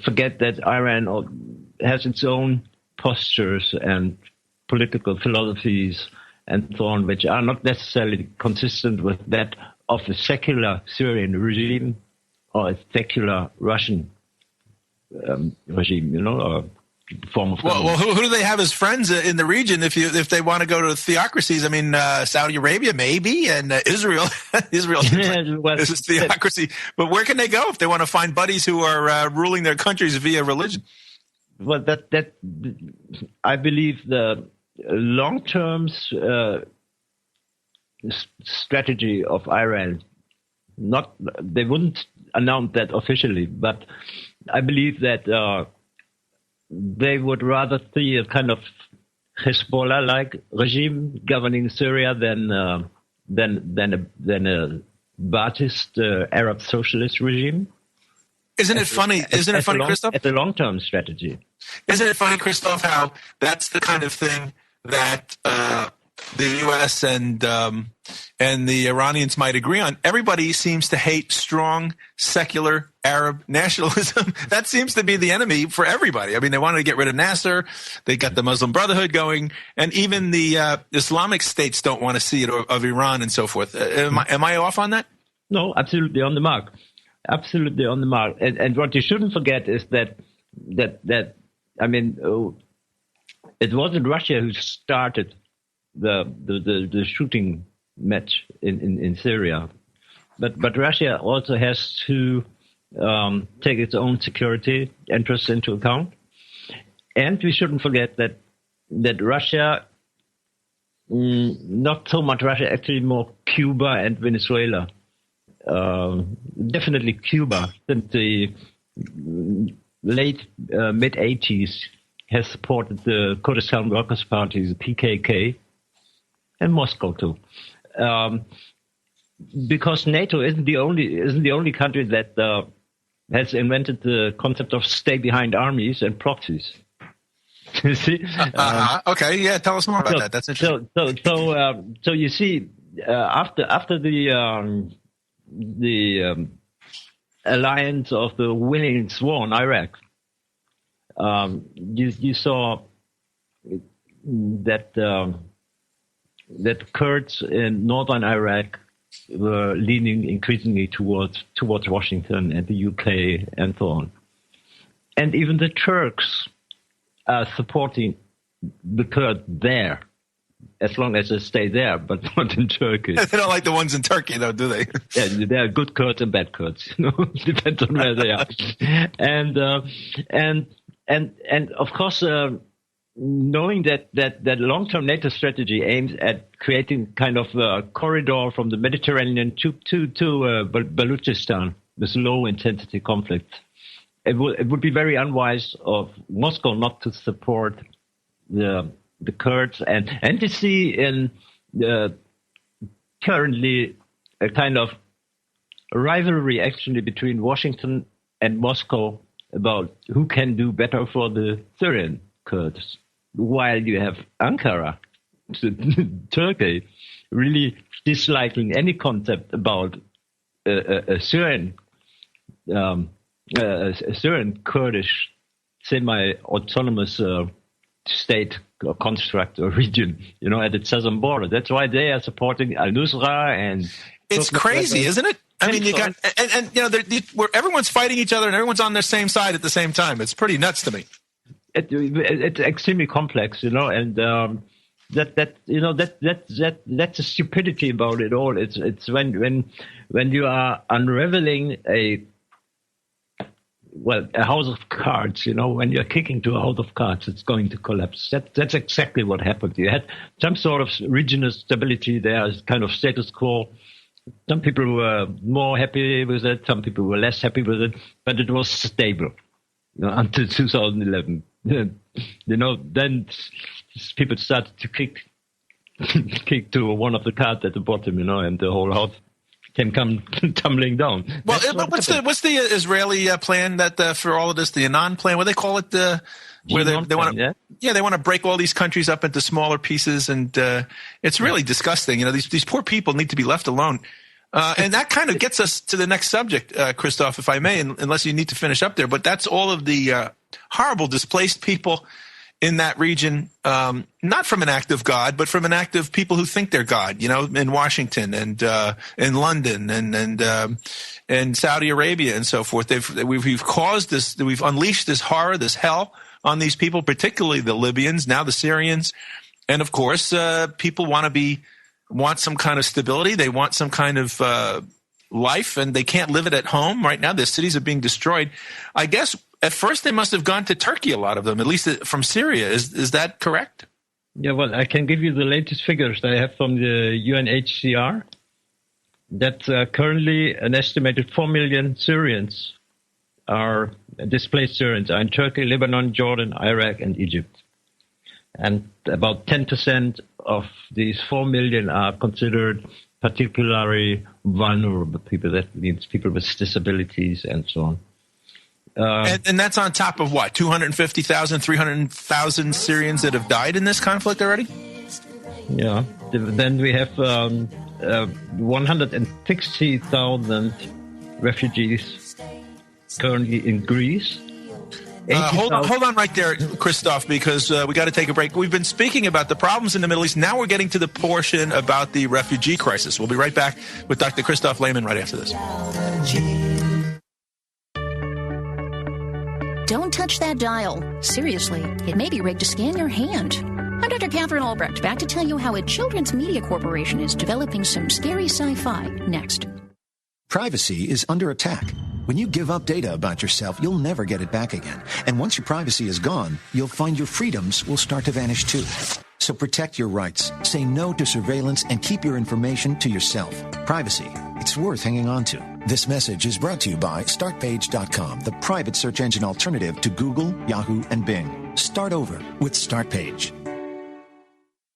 forget that Iran has its own postures and political philosophies and so on, which are not necessarily consistent with that of a secular Syrian regime or a secular Russian regime, form of government. Well, who do they have as friends in the region if they want to go to theocracies? I mean, Saudi Arabia maybe, and Israel. Israel this is theocracy. But where can they go if they want to find buddies who are ruling their countries via religion? Well, that I believe the long-term strategy of Iran. They wouldn't announce that officially, but I believe that they would rather see a kind of Hezbollah-like regime governing Syria than a Ba'athist Arab socialist regime. Isn't it funny, Christoph? At the long-term strategy. Isn't it funny, Christoph, how that's the kind of thing that the U.S. and the Iranians might agree on? Everybody seems to hate strong, secular Arab nationalism. That seems to be the enemy for everybody. I mean, they wanted to get rid of Nasser. They got the Muslim Brotherhood going. And even the Islamic states don't want to see it of Iran and so forth. Am I off on that? No, absolutely on the mark. Absolutely on the mark. And what you shouldn't forget is that I mean, it wasn't Russia who started the shooting match in Syria, but Russia also has to take its own security interests into account, and we shouldn't forget that Russia, not so much Russia, actually more Cuba and Venezuela, definitely Cuba, since the late mid-80s has supported the Kurdistan Workers' Party, the PKK. And Moscow too, because NATO isn't the only country that has invented the concept of stay behind armies and proxies. You see? Okay, yeah. Tell us more about that. That's interesting. So you see, after the alliance of the winning war in Iraq, you saw that Kurds in northern Iraq were leaning increasingly towards Washington and the UK and so on. And even the Turks are supporting the Kurds there, as long as they stay there, but not in Turkey. They don't like the ones in Turkey, though, do they? Yeah, there are good Kurds and bad Kurds. Depends on where they are. And of course, knowing that long-term NATO strategy aims at creating kind of a corridor from the Mediterranean to Balochistan with low-intensity conflict, it would be very unwise of Moscow not to support the Kurds and to see in currently a kind of rivalry actually between Washington and Moscow about who can do better for the Syrian Kurds, while you have Ankara, Turkey, really disliking any concept about a Syrian Kurdish semi-autonomous state or construct or region, at its southern border. That's why they are supporting al-Nusra and. It's crazy, isn't it? I mean, you got where everyone's fighting each other and everyone's on their same side at the same time. It's pretty nuts to me. It's extremely complex, and that's the stupidity about it all. It's when you are unraveling a house of cards, when you're kicking to a house of cards, it's going to collapse. That's exactly what happened. You had some sort of regional stability there, kind of status quo. Some people were more happy with it, some people were less happy with it, but it was stable until 2011. Then people started to kick to one of the cards at the bottom, and the whole house can come tumbling down. Well, what's the Israeli plan that for all of this, the Annan plan? What do they call it? Where they want to, they want to break all these countries up into smaller pieces, and it's really disgusting. These poor people need to be left alone. And that kind of gets us to the next subject, Christoph, if I may, unless you need to finish up there. But that's all of the horrible displaced people in that region, not from an act of God, but from an act of people who think they're God, in Washington and in London and and Saudi Arabia and so forth. We've caused this, we've unleashed this horror, this hell on these people, particularly the Libyans, now the Syrians. And of course, people want some kind of stability. They want some kind of life, and they can't live it at home. Right now, the cities are being destroyed. I guess at first they must have gone to Turkey, a lot of them, at least from Syria. Is that correct? Yeah, well, I can give you the latest figures that I have from the UNHCR. That currently an estimated 4 million Syrians displaced Syrians are in Turkey, Lebanon, Jordan, Iraq, and Egypt. And about 10% of these 4 million are considered particularly vulnerable people. That means people with disabilities and so on. And that's on top of what, 250,000, 300,000 Syrians that have died in this conflict already? Yeah. Then we have 160,000 refugees currently in Greece. Hold on right there, Christoph, because we got to take a break. We've been speaking about the problems in the Middle East. Now we're getting to the portion about the refugee crisis. We'll be right back with Dr. Christoph Lehmann right after this. Don't touch that dial. Seriously, it may be rigged to scan your hand. I'm Dr. Catherine Albrecht, back to tell you how a children's media corporation is developing some scary sci-fi next. Privacy is under attack. When you give up data about yourself, you'll never get it back again. And once your privacy is gone, you'll find your freedoms will start to vanish too. So protect your rights, say no to surveillance, and keep your information to yourself. Privacy, it's worth hanging on to. This message is brought to you by StartPage.com, the private search engine alternative to Google, Yahoo, and Bing. Start over with StartPage.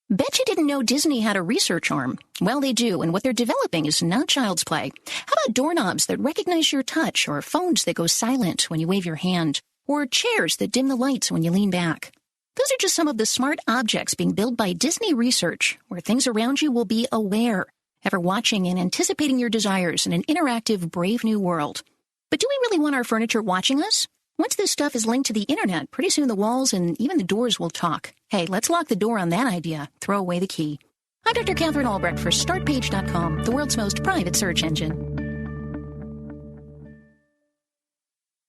Bet you didn't know Disney had a research arm. Well, they do, and what they're developing is not child's play. How about doorknobs that recognize your touch, or phones that go silent when you wave your hand, or chairs that dim the lights when you lean back? Those are just some of the smart objects being built by Disney Research, where things around you will be aware, ever watching and anticipating your desires in an interactive, brave new world. But do we really want our furniture watching us? Once this stuff is linked to the internet, pretty soon the walls and even the doors will talk. Hey, let's lock the door on that idea. Throw away the key. I'm Dr. Catherine Albrecht for StartPage.com, the world's most private search engine.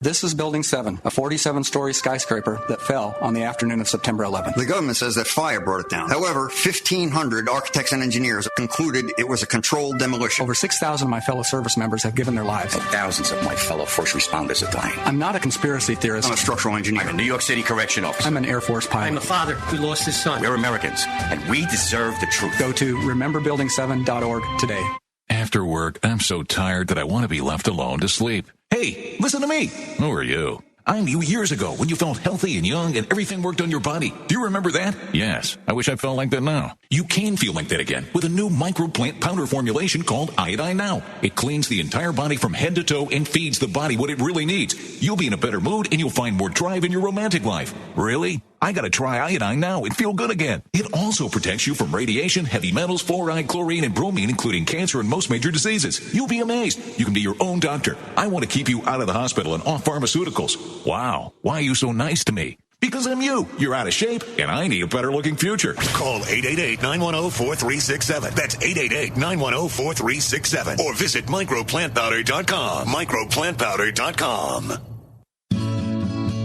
This is Building 7, a 47-story skyscraper that fell on the afternoon of September 11th. The government says that fire brought it down. However, 1,500 architects and engineers concluded it was a controlled demolition. Over 6,000 of my fellow service members have given their lives. Thousands of my fellow first responders are dying. I'm not a conspiracy theorist. I'm a structural engineer. I'm a New York City correction officer. I'm an Air Force pilot. I'm a father who lost his son. We're Americans, and we deserve the truth. Go to rememberbuilding7.org today. After work, I'm so tired that I want to be left alone to sleep. Hey, listen to me. Who are you? I'm you years ago when you felt healthy and young and everything worked on your body. Do you remember that? Yes. I wish I felt like that now. You can feel like that again with a new microplant powder formulation called Iodine Now. It cleans the entire body from head to toe and feeds the body what it really needs. You'll be in a better mood and you'll find more drive in your romantic life. Really? I gotta try Iodine Now and feel good again. It also protects you from radiation, heavy metals, fluoride, chlorine, and bromine, including cancer and most major diseases. You'll be amazed. You can be your own doctor. I want to keep you out of the hospital and off pharmaceuticals. Wow. Why are you so nice to me? Because I'm you. You're out of shape, and I need a better-looking future. Call 888-910-4367. That's 888-910-4367. Or visit microplantpowder.com. Microplantpowder.com.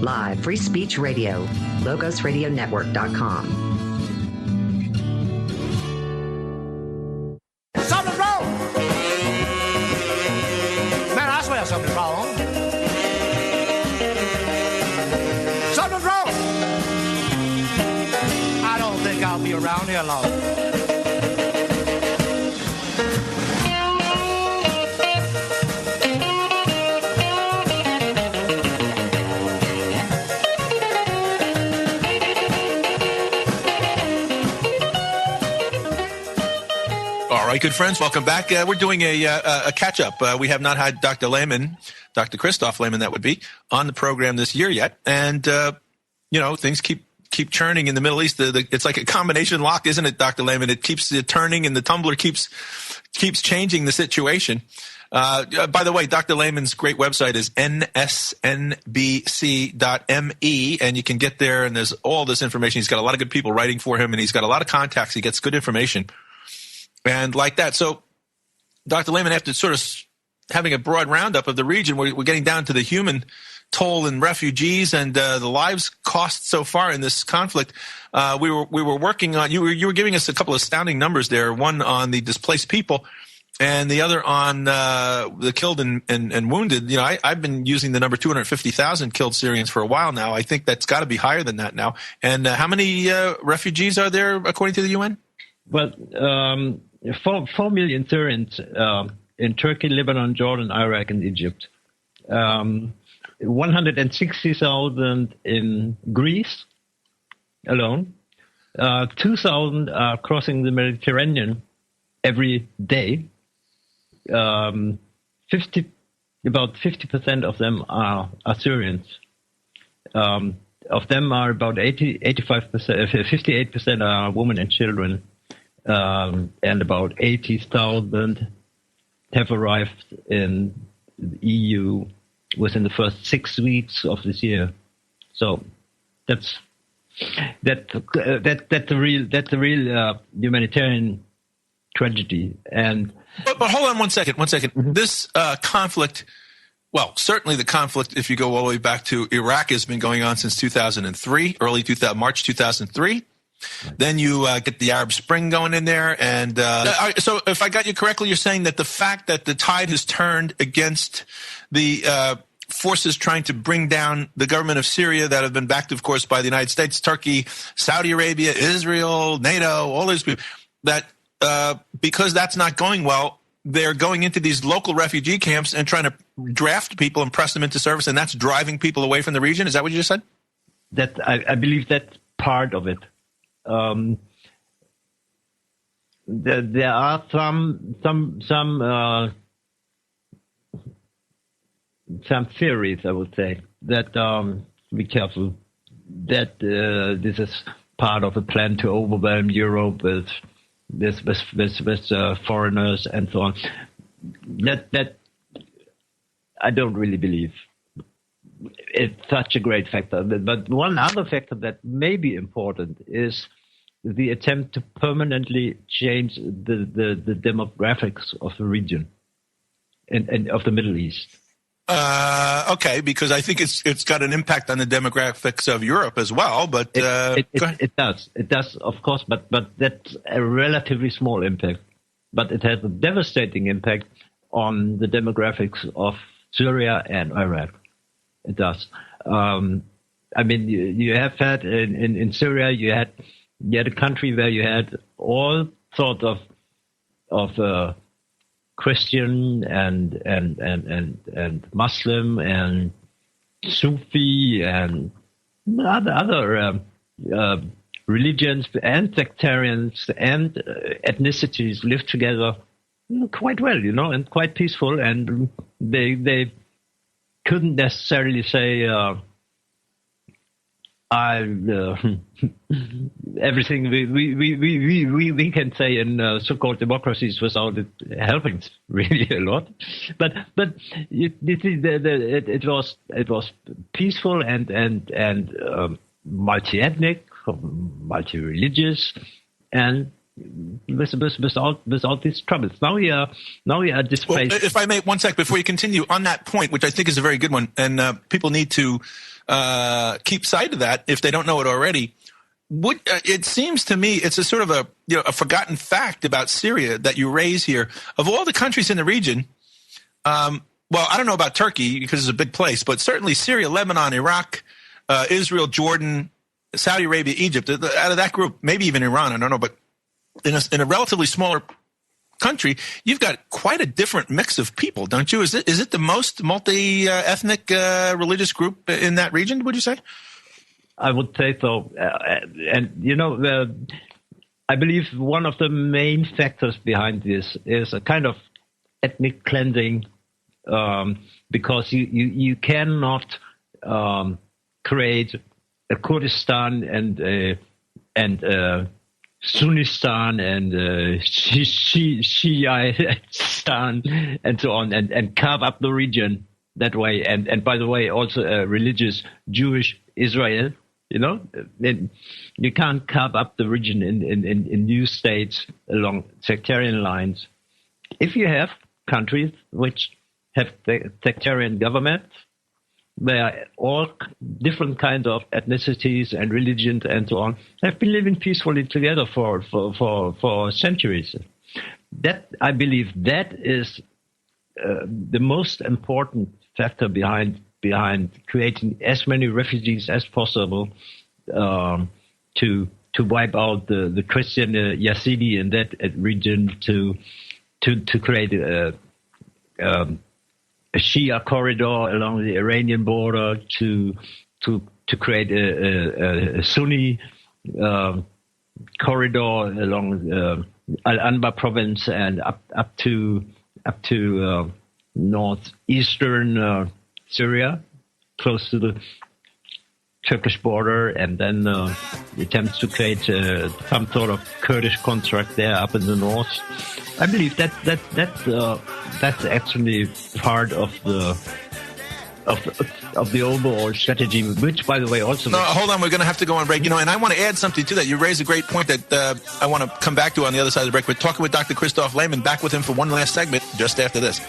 Live Free Speech Radio, LogosRadioNetwork.com. Something's wrong! Man, I swear something's wrong. Something's wrong! I don't think I'll be around here long. All right, good friends, welcome back. We're doing a catch-up. We have not had Dr. Lehmann, Dr. Christoph Lehmann, that would be, on the program this year yet. And, things keep churning in the Middle East. It's like a combination lock, isn't it, Dr. Lehmann? It keeps turning, and the tumbler keeps changing the situation. By the way, Dr. Lehmann's great website is nsnbc.me, and you can get there, and there's all this information. He's got a lot of good people writing for him, and he's got a lot of contacts. He gets good information. And like that. So, Dr. Lehmann, after sort of having a broad roundup of the region. We're getting down to the human toll in refugees and the lives cost so far in this conflict. We were working on. You were giving us a couple of astounding numbers there. One on the displaced people, and the other on the killed and wounded. You know, I've been using the number 250,000 killed Syrians for a while now. I think that's got to be higher than that now. And how many refugees are there according to the UN? Well, 4 million Syrians in Turkey, Lebanon, Jordan, Iraq, and Egypt. 160,000 in Greece alone. 2,000 are crossing the Mediterranean every day. About 50% of them are Syrians. Of them are about 58% are women and children. And about 80,000 have arrived in the EU within the first 6 weeks of this year. So that's the real humanitarian tragedy. And but hold on one second. Mm-hmm. This conflict, well, certainly the conflict, if you go all the way back to Iraq, has been going on since 2003, March 2003. Then you get the Arab Spring going in there. And so if I got you correctly, you're saying that the fact that the tide has turned against the forces trying to bring down the government of Syria that have been backed, of course, by the United States, Turkey, Saudi Arabia, Israel, NATO, all those people, that because that's not going well, they're going into these local refugee camps and trying to draft people and press them into service, and that's driving people away from the region. Is that what you just said? That I believe that's part of it. There are some theories, I would say, that be careful, that this is part of a plan to overwhelm Europe with foreigners and so on. That I don't really believe. It's such a great factor. But one other factor that may be important is the attempt to permanently change the demographics of the region and of the Middle East. Okay, because I think it's got an impact on the demographics of Europe as well. But it does, of course. But that's a relatively small impact. But it has a devastating impact on the demographics of Syria and Iraq. It does. I mean, you have had in Syria, you had a country where you had all sorts of Christian and Muslim and Sufi and other religions and sectarians and ethnicities live together quite well, and quite peaceful, and they couldn't necessarily say everything we can say in so-called democracies without it helping really a lot. But you see, it was peaceful and multi-ethnic, multi-religious, and without these troubles. Now we are displaced. Well, if I may, one sec before you continue on that point, which I think is a very good one, and people need to keep sight of that if they don't know it already. It seems to me it's a sort of a forgotten fact about Syria that you raise here. Of all the countries in the region, well, I don't know about Turkey because it's a big place, but certainly Syria, Lebanon, Iraq, Israel, Jordan, Saudi Arabia, Egypt. Out of that group, maybe even Iran, I don't know, but in a relatively smaller country, you've got quite a different mix of people, don't you? Is it the most multi-ethnic religious group in that region, would you say? I would say so. And, I believe one of the main factors behind this is a kind of ethnic cleansing, because you cannot create a Kurdistan and Sunnistan and Shiistan and so on, and carve up the region that way. And by the way, also a religious Jewish Israel. You can't carve up the region in new states along sectarian lines. If you have countries which have sectarian governments where all different kinds of ethnicities and religions and so on have been living peacefully together for centuries. That, I believe, that is the most important factor behind creating as many refugees as possible to wipe out the Christian Yazidi in that region, to create a Shia corridor along the Iranian border, to create a Sunni corridor along Al-Anbar province and up to northeastern Syria, close to the Turkish border, and then attempts to create some sort of Kurdish construct there up in the north. I believe that's actually part of the overall strategy, which, by the way, also... No, hold on. We're going to have to go on break. And I want to add something to that. You raised a great point that I want to come back to on the other side of the break. We're talking with Dr. Christoph Lehmann. Back with him for one last segment just after this.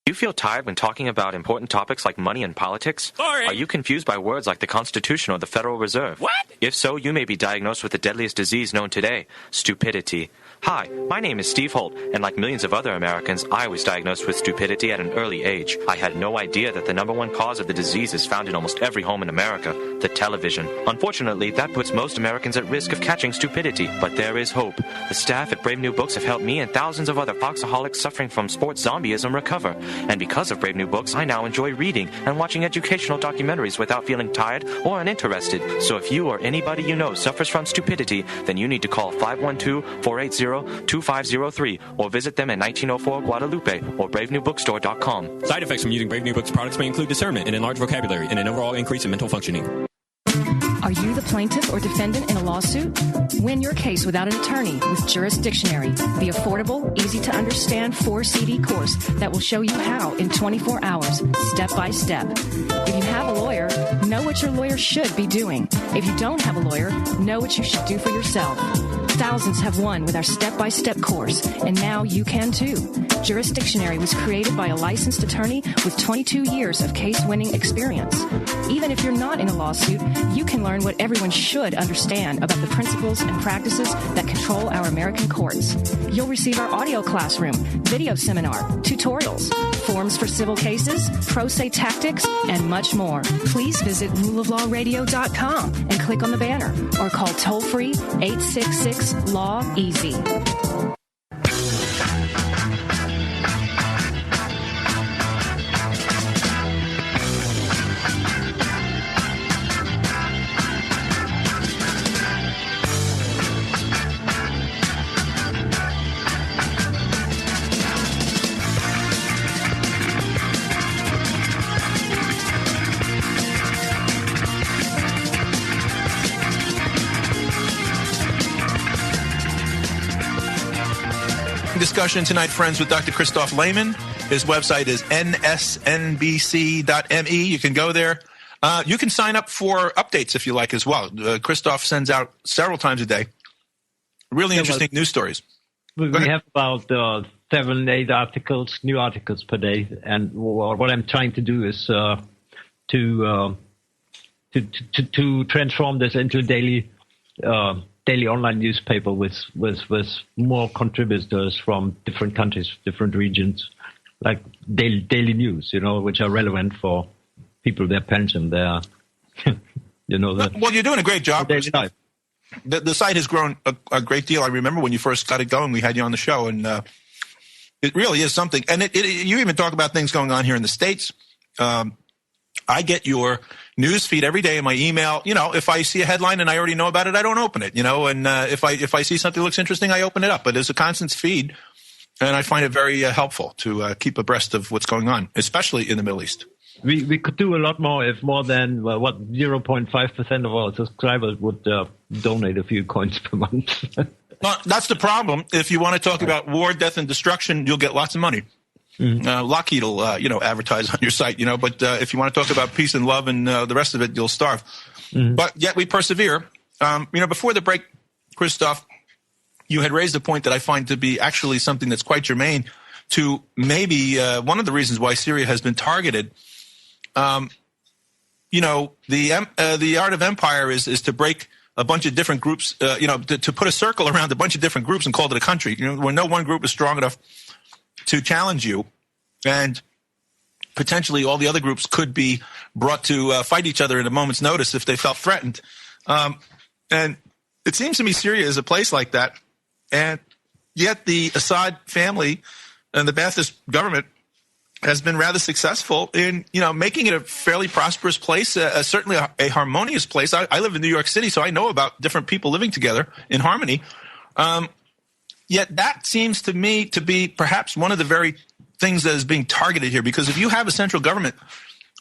Do you feel tired when talking about important topics like money and politics? Sorry. Are you confused by words like the Constitution or the Federal Reserve? What? If so, you may be diagnosed with the deadliest disease known today, stupidity. Hi, my name is Steve Holt, and like millions of other Americans, I was diagnosed with stupidity at an early age. I had no idea that the number one cause of the disease is found in almost every home in America, the television. Unfortunately, that puts most Americans at risk of catching stupidity, but there is hope. The staff at Brave New Books have helped me and thousands of other Foxaholics suffering from sports zombieism recover. And because of Brave New Books, I now enjoy reading and watching educational documentaries without feeling tired or uninterested. So if you or anybody you know suffers from stupidity, then you need to call 512-480-2503 or visit them at 1904 Guadalupe or bravenewbookstore.com. Side effects from using Brave New Books products may include discernment and enlarged vocabulary and an overall increase in mental functioning. Are you the plaintiff or defendant in a lawsuit? Win your case without an attorney with Jurisdictionary, the affordable, easy-to-understand 4-CD course that will show you how in 24 hours, step by step. If you have a lawyer, know what your lawyer should be doing. If you don't have a lawyer, know what you should do for yourself. Thousands have won with our step-by-step course, and now you can too. Jurisdictionary was created by a licensed attorney with 22 years of case-winning experience. Even if you're not in a lawsuit, you can learn what everyone should understand about the principles and practices that control our American courts. You'll receive our audio classroom, video seminar, tutorials, forms for civil cases, pro se tactics, and much more. Please visit ruleoflawradio.com and click on the banner or call toll-free 866-LAW-EASY. Discussion tonight, friends, with Dr. Christoph Lehmann. His website is nsnbc.me. You can go there. You can sign up for updates if you like as well. Christoph sends out several times a day really interesting news stories. We have about 7-8 articles, new articles per day, and what I'm trying to do is to transform this into a daily online newspaper with more contributors from different countries, different regions, like daily news, which are relevant for people, their pension, their, well, you're doing a great job. Daily life. The site has grown a great deal. I remember when you first got it going, we had you on the show, and it really is something. And you even talk about things going on here in the States. I get your news feed every day in my email. If I see a headline and I already know about it, I don't open it, and if I see something that looks interesting, I open it up. But it's a constant feed, and I find it very helpful to keep abreast of what's going on, especially in the Middle East. We could do a lot more if more than 0.5% of our subscribers would donate a few coins per month. Well, that's the problem. If you want to talk about war, death, and destruction, you'll get lots of money. Mm-hmm. Lockheed will, advertise on your site, but if you want to talk about peace and love and the rest of it, you'll starve. Mm-hmm. But yet we persevere. Before the break, Christoph, you had raised a point that I find to be actually something that's quite germane to maybe one of the reasons why Syria has been targeted. The art of empire is to break a bunch of different groups, to put a circle around a bunch of different groups and call it a country. When no one group is strong enough to challenge you, and potentially all the other groups could be brought to fight each other at a moment's notice if they felt threatened. And it seems to me Syria is a place like that, and yet the Assad family and the Ba'athist government has been rather successful in, making it a fairly prosperous place, certainly a harmonious place. I live in New York City, so I know about different people living together in harmony. Yet that seems to me to be perhaps one of the very things that is being targeted here, because if you have a central government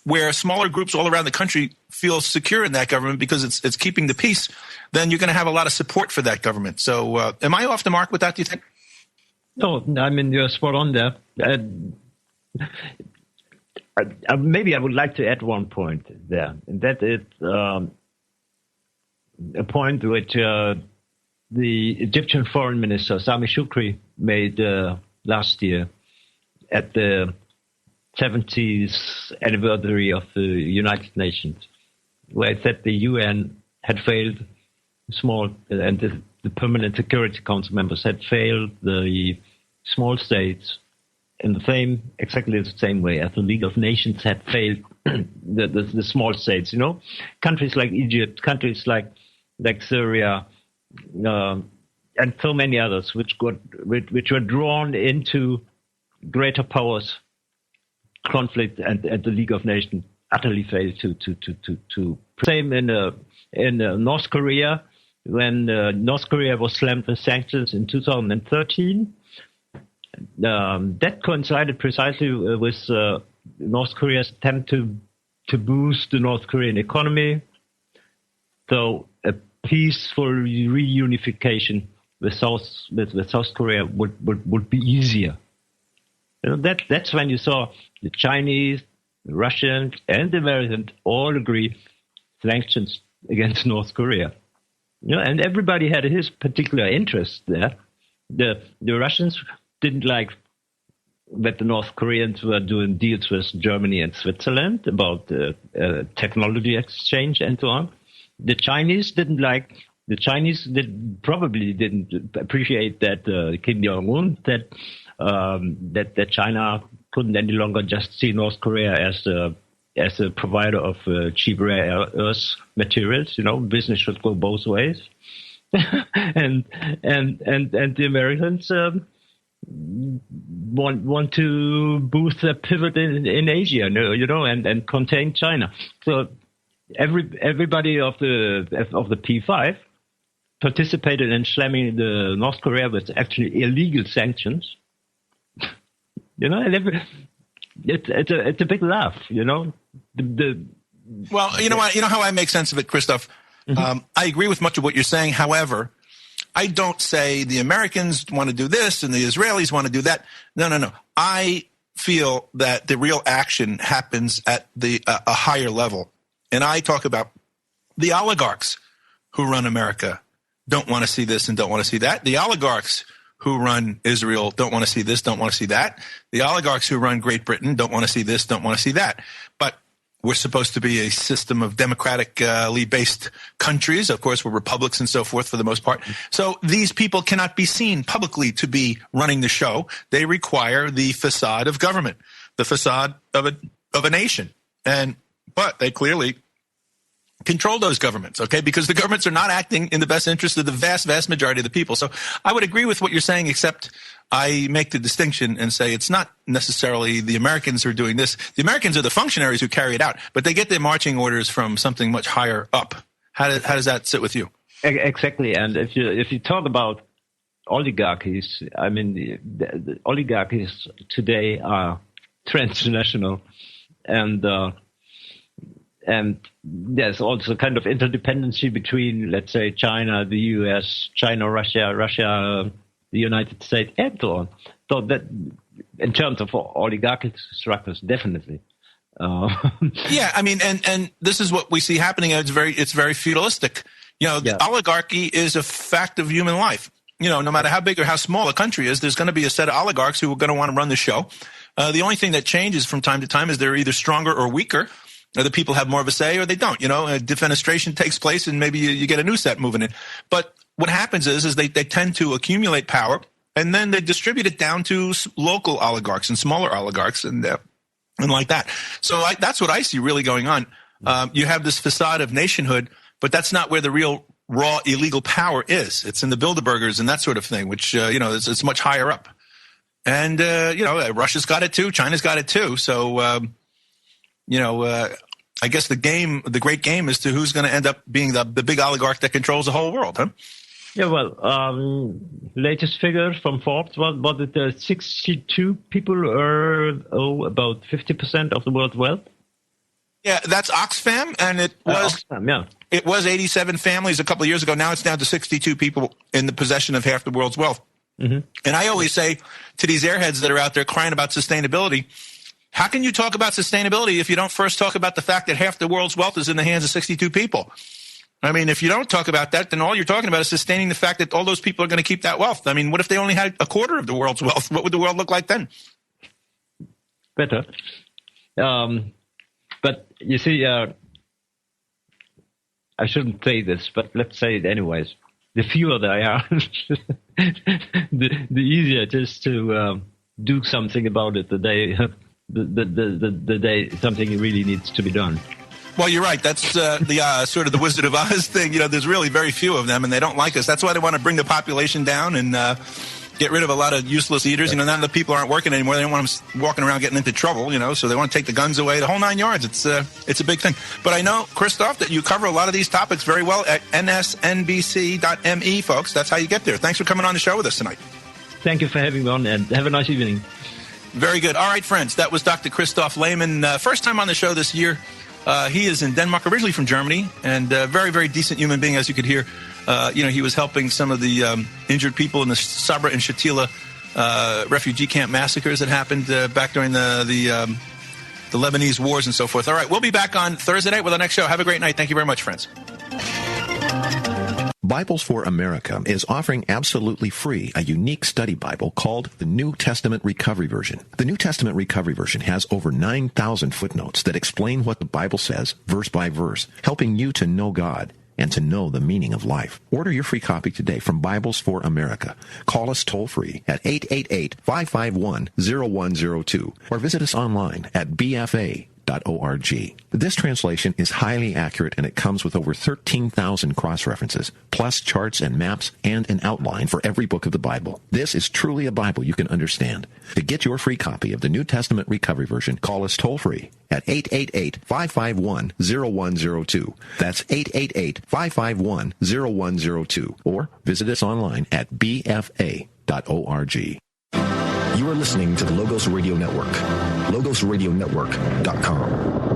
where smaller groups all around the country feel secure in that government because it's keeping the peace, then you're going to have a lot of support for that government. So am I off the mark with that, do you think? No, I mean, you're spot on there. Maybe I would like to add one point there, and that is a point which the Egyptian Foreign Minister Sami Shukri made last year at the 70th anniversary of the United Nations, where he said the UN had failed and the Permanent Security Council members had failed the small states in exactly the same way as the League of Nations had failed the small states. Countries like Egypt, countries like Syria, and so many others, which were drawn into greater powers conflict, and the League of Nations utterly failed to. Same in North Korea, when North Korea was slammed with sanctions in 2013. That coincided precisely with North Korea's attempt to boost the North Korean economy. So a peaceful reunification with South Korea would be easier. That's when you saw the Chinese, the Russians, and the Americans all agree sanctions against North Korea. And everybody had his particular interest there. The Russians didn't like that the North Koreans were doing deals with Germany and Switzerland about technology exchange and so on. The Chinese probably didn't appreciate that Kim Jong-un that China couldn't any longer just see North Korea as a provider of cheap rare earth materials. Business should go both ways, and the Americans want to boost their pivot in Asia, and contain China. So everybody of the P5 participated in slamming the North Korea with actually illegal sanctions. And it's a big laugh. Well, how I make sense of it, Christoph. Mm-hmm. I agree with much of what you're saying. However, I don't say the Americans want to do this and the Israelis want to do that. No. I feel that the real action happens at a higher level. And I talk about the oligarchs who run America don't want to see this and don't want to see that. The oligarchs who run Israel don't want to see this, don't want to see that. The oligarchs who run Great Britain don't want to see this, don't want to see that. But we're supposed to be a system of democratically based countries. Of course, we're republics and so forth for the most part. So these people cannot be seen publicly to be running the show. They require the facade of government, the facade of a nation. But they clearly control those governments, okay? Because the governments are not acting in the best interest of the vast, vast majority of the people. So I would agree with what you're saying, except I make the distinction and say it's not necessarily the Americans who are doing this. The Americans are the functionaries who carry it out, but they get their marching orders from something much higher up. How does that sit with you? Exactly. And if you talk about oligarchies, I mean, the oligarchies today are transnational, and there's also kind of interdependency between, let's say, China, the US, China, Russia, the United States, and so on. So that, in terms of oligarchic structures, definitely. Yeah, I mean, and this is what we see happening. It's very feudalistic. The oligarchy is a fact of human life. no matter how big or how small a country is, there's going to be a set of oligarchs who are going to want to run the show. The only thing that changes from time to time is they're either stronger or weaker. Or the people have more of a say or they don't. Defenestration takes place and maybe you get a new set moving in. But what happens is they tend to accumulate power and then they distribute it down to local oligarchs and smaller oligarchs and like that. So that's what I see really going on. You have this facade of nationhood, but that's not where the real raw illegal power is. It's in the Bilderbergers and that sort of thing, which, it's much higher up. And, Russia's got it too. China's got it too. So, I guess the great game is to who's going to end up being the big oligarch that controls the whole world, huh? Yeah, well, latest figure from Forbes was that 62 people owe about 50% of the world's wealth. Yeah, that's Oxfam, and it was Oxfam, yeah. It was 87 families a couple of years ago. Now it's down to 62 people in the possession of half the world's wealth. Mm-hmm. And I always say to these airheads that are out there crying about sustainability, how can you talk about sustainability if you don't first talk about the fact that half the world's wealth is in the hands of 62 people? I mean, if you don't talk about that, then all you're talking about is sustaining the fact that all those people are going to keep that wealth. I mean, what if they only had a quarter of the world's wealth? What would the world look like then? Better. But you see, I shouldn't say this, but let's say it anyways. The fewer they are, the easier it is to do something about it the day something really needs to be done. Well, you're right. That's the sort of the Wizard of Oz thing. There's really very few of them, and they don't like us. That's why they want to bring the population down and get rid of a lot of useless eaters. Now the people aren't working anymore. They don't want them walking around getting into trouble, so they want to take the guns away, the whole 9 yards. It's a big thing. But I know, Christoph, that you cover a lot of these topics very well at nsnbc.me, folks. That's how you get there. Thanks for coming on the show with us tonight. Thank you for having me on, and have a nice evening. Very good. All right, friends, that was Dr. Christoph Lehmann. First time on the show this year. He is in Denmark, originally from Germany, and a very, very decent human being, as you could hear. He was helping some of the injured people in the Sabra and Shatila refugee camp massacres that happened back during the Lebanese wars and so forth. All right, we'll be back on Thursday night with our next show. Have a great night. Thank you very much, friends. Bibles for America is offering absolutely free a unique study Bible called the New Testament Recovery Version. The New Testament Recovery Version has over 9,000 footnotes that explain what the Bible says, verse by verse, helping you to know God and to know the meaning of life. Order your free copy today from Bibles for America. Call us toll-free at 888-551-0102 or visit us online at bfa.org. This translation is highly accurate, and it comes with over 13,000 cross-references, plus charts and maps and an outline for every book of the Bible. This is truly a Bible you can understand. To get your free copy of the New Testament Recovery Version, call us toll-free at 888-551-0102. That's 888-551-0102. Or visit us online at bfa.org. You are listening to the Logos Radio Network. LogosRadioNetwork.com.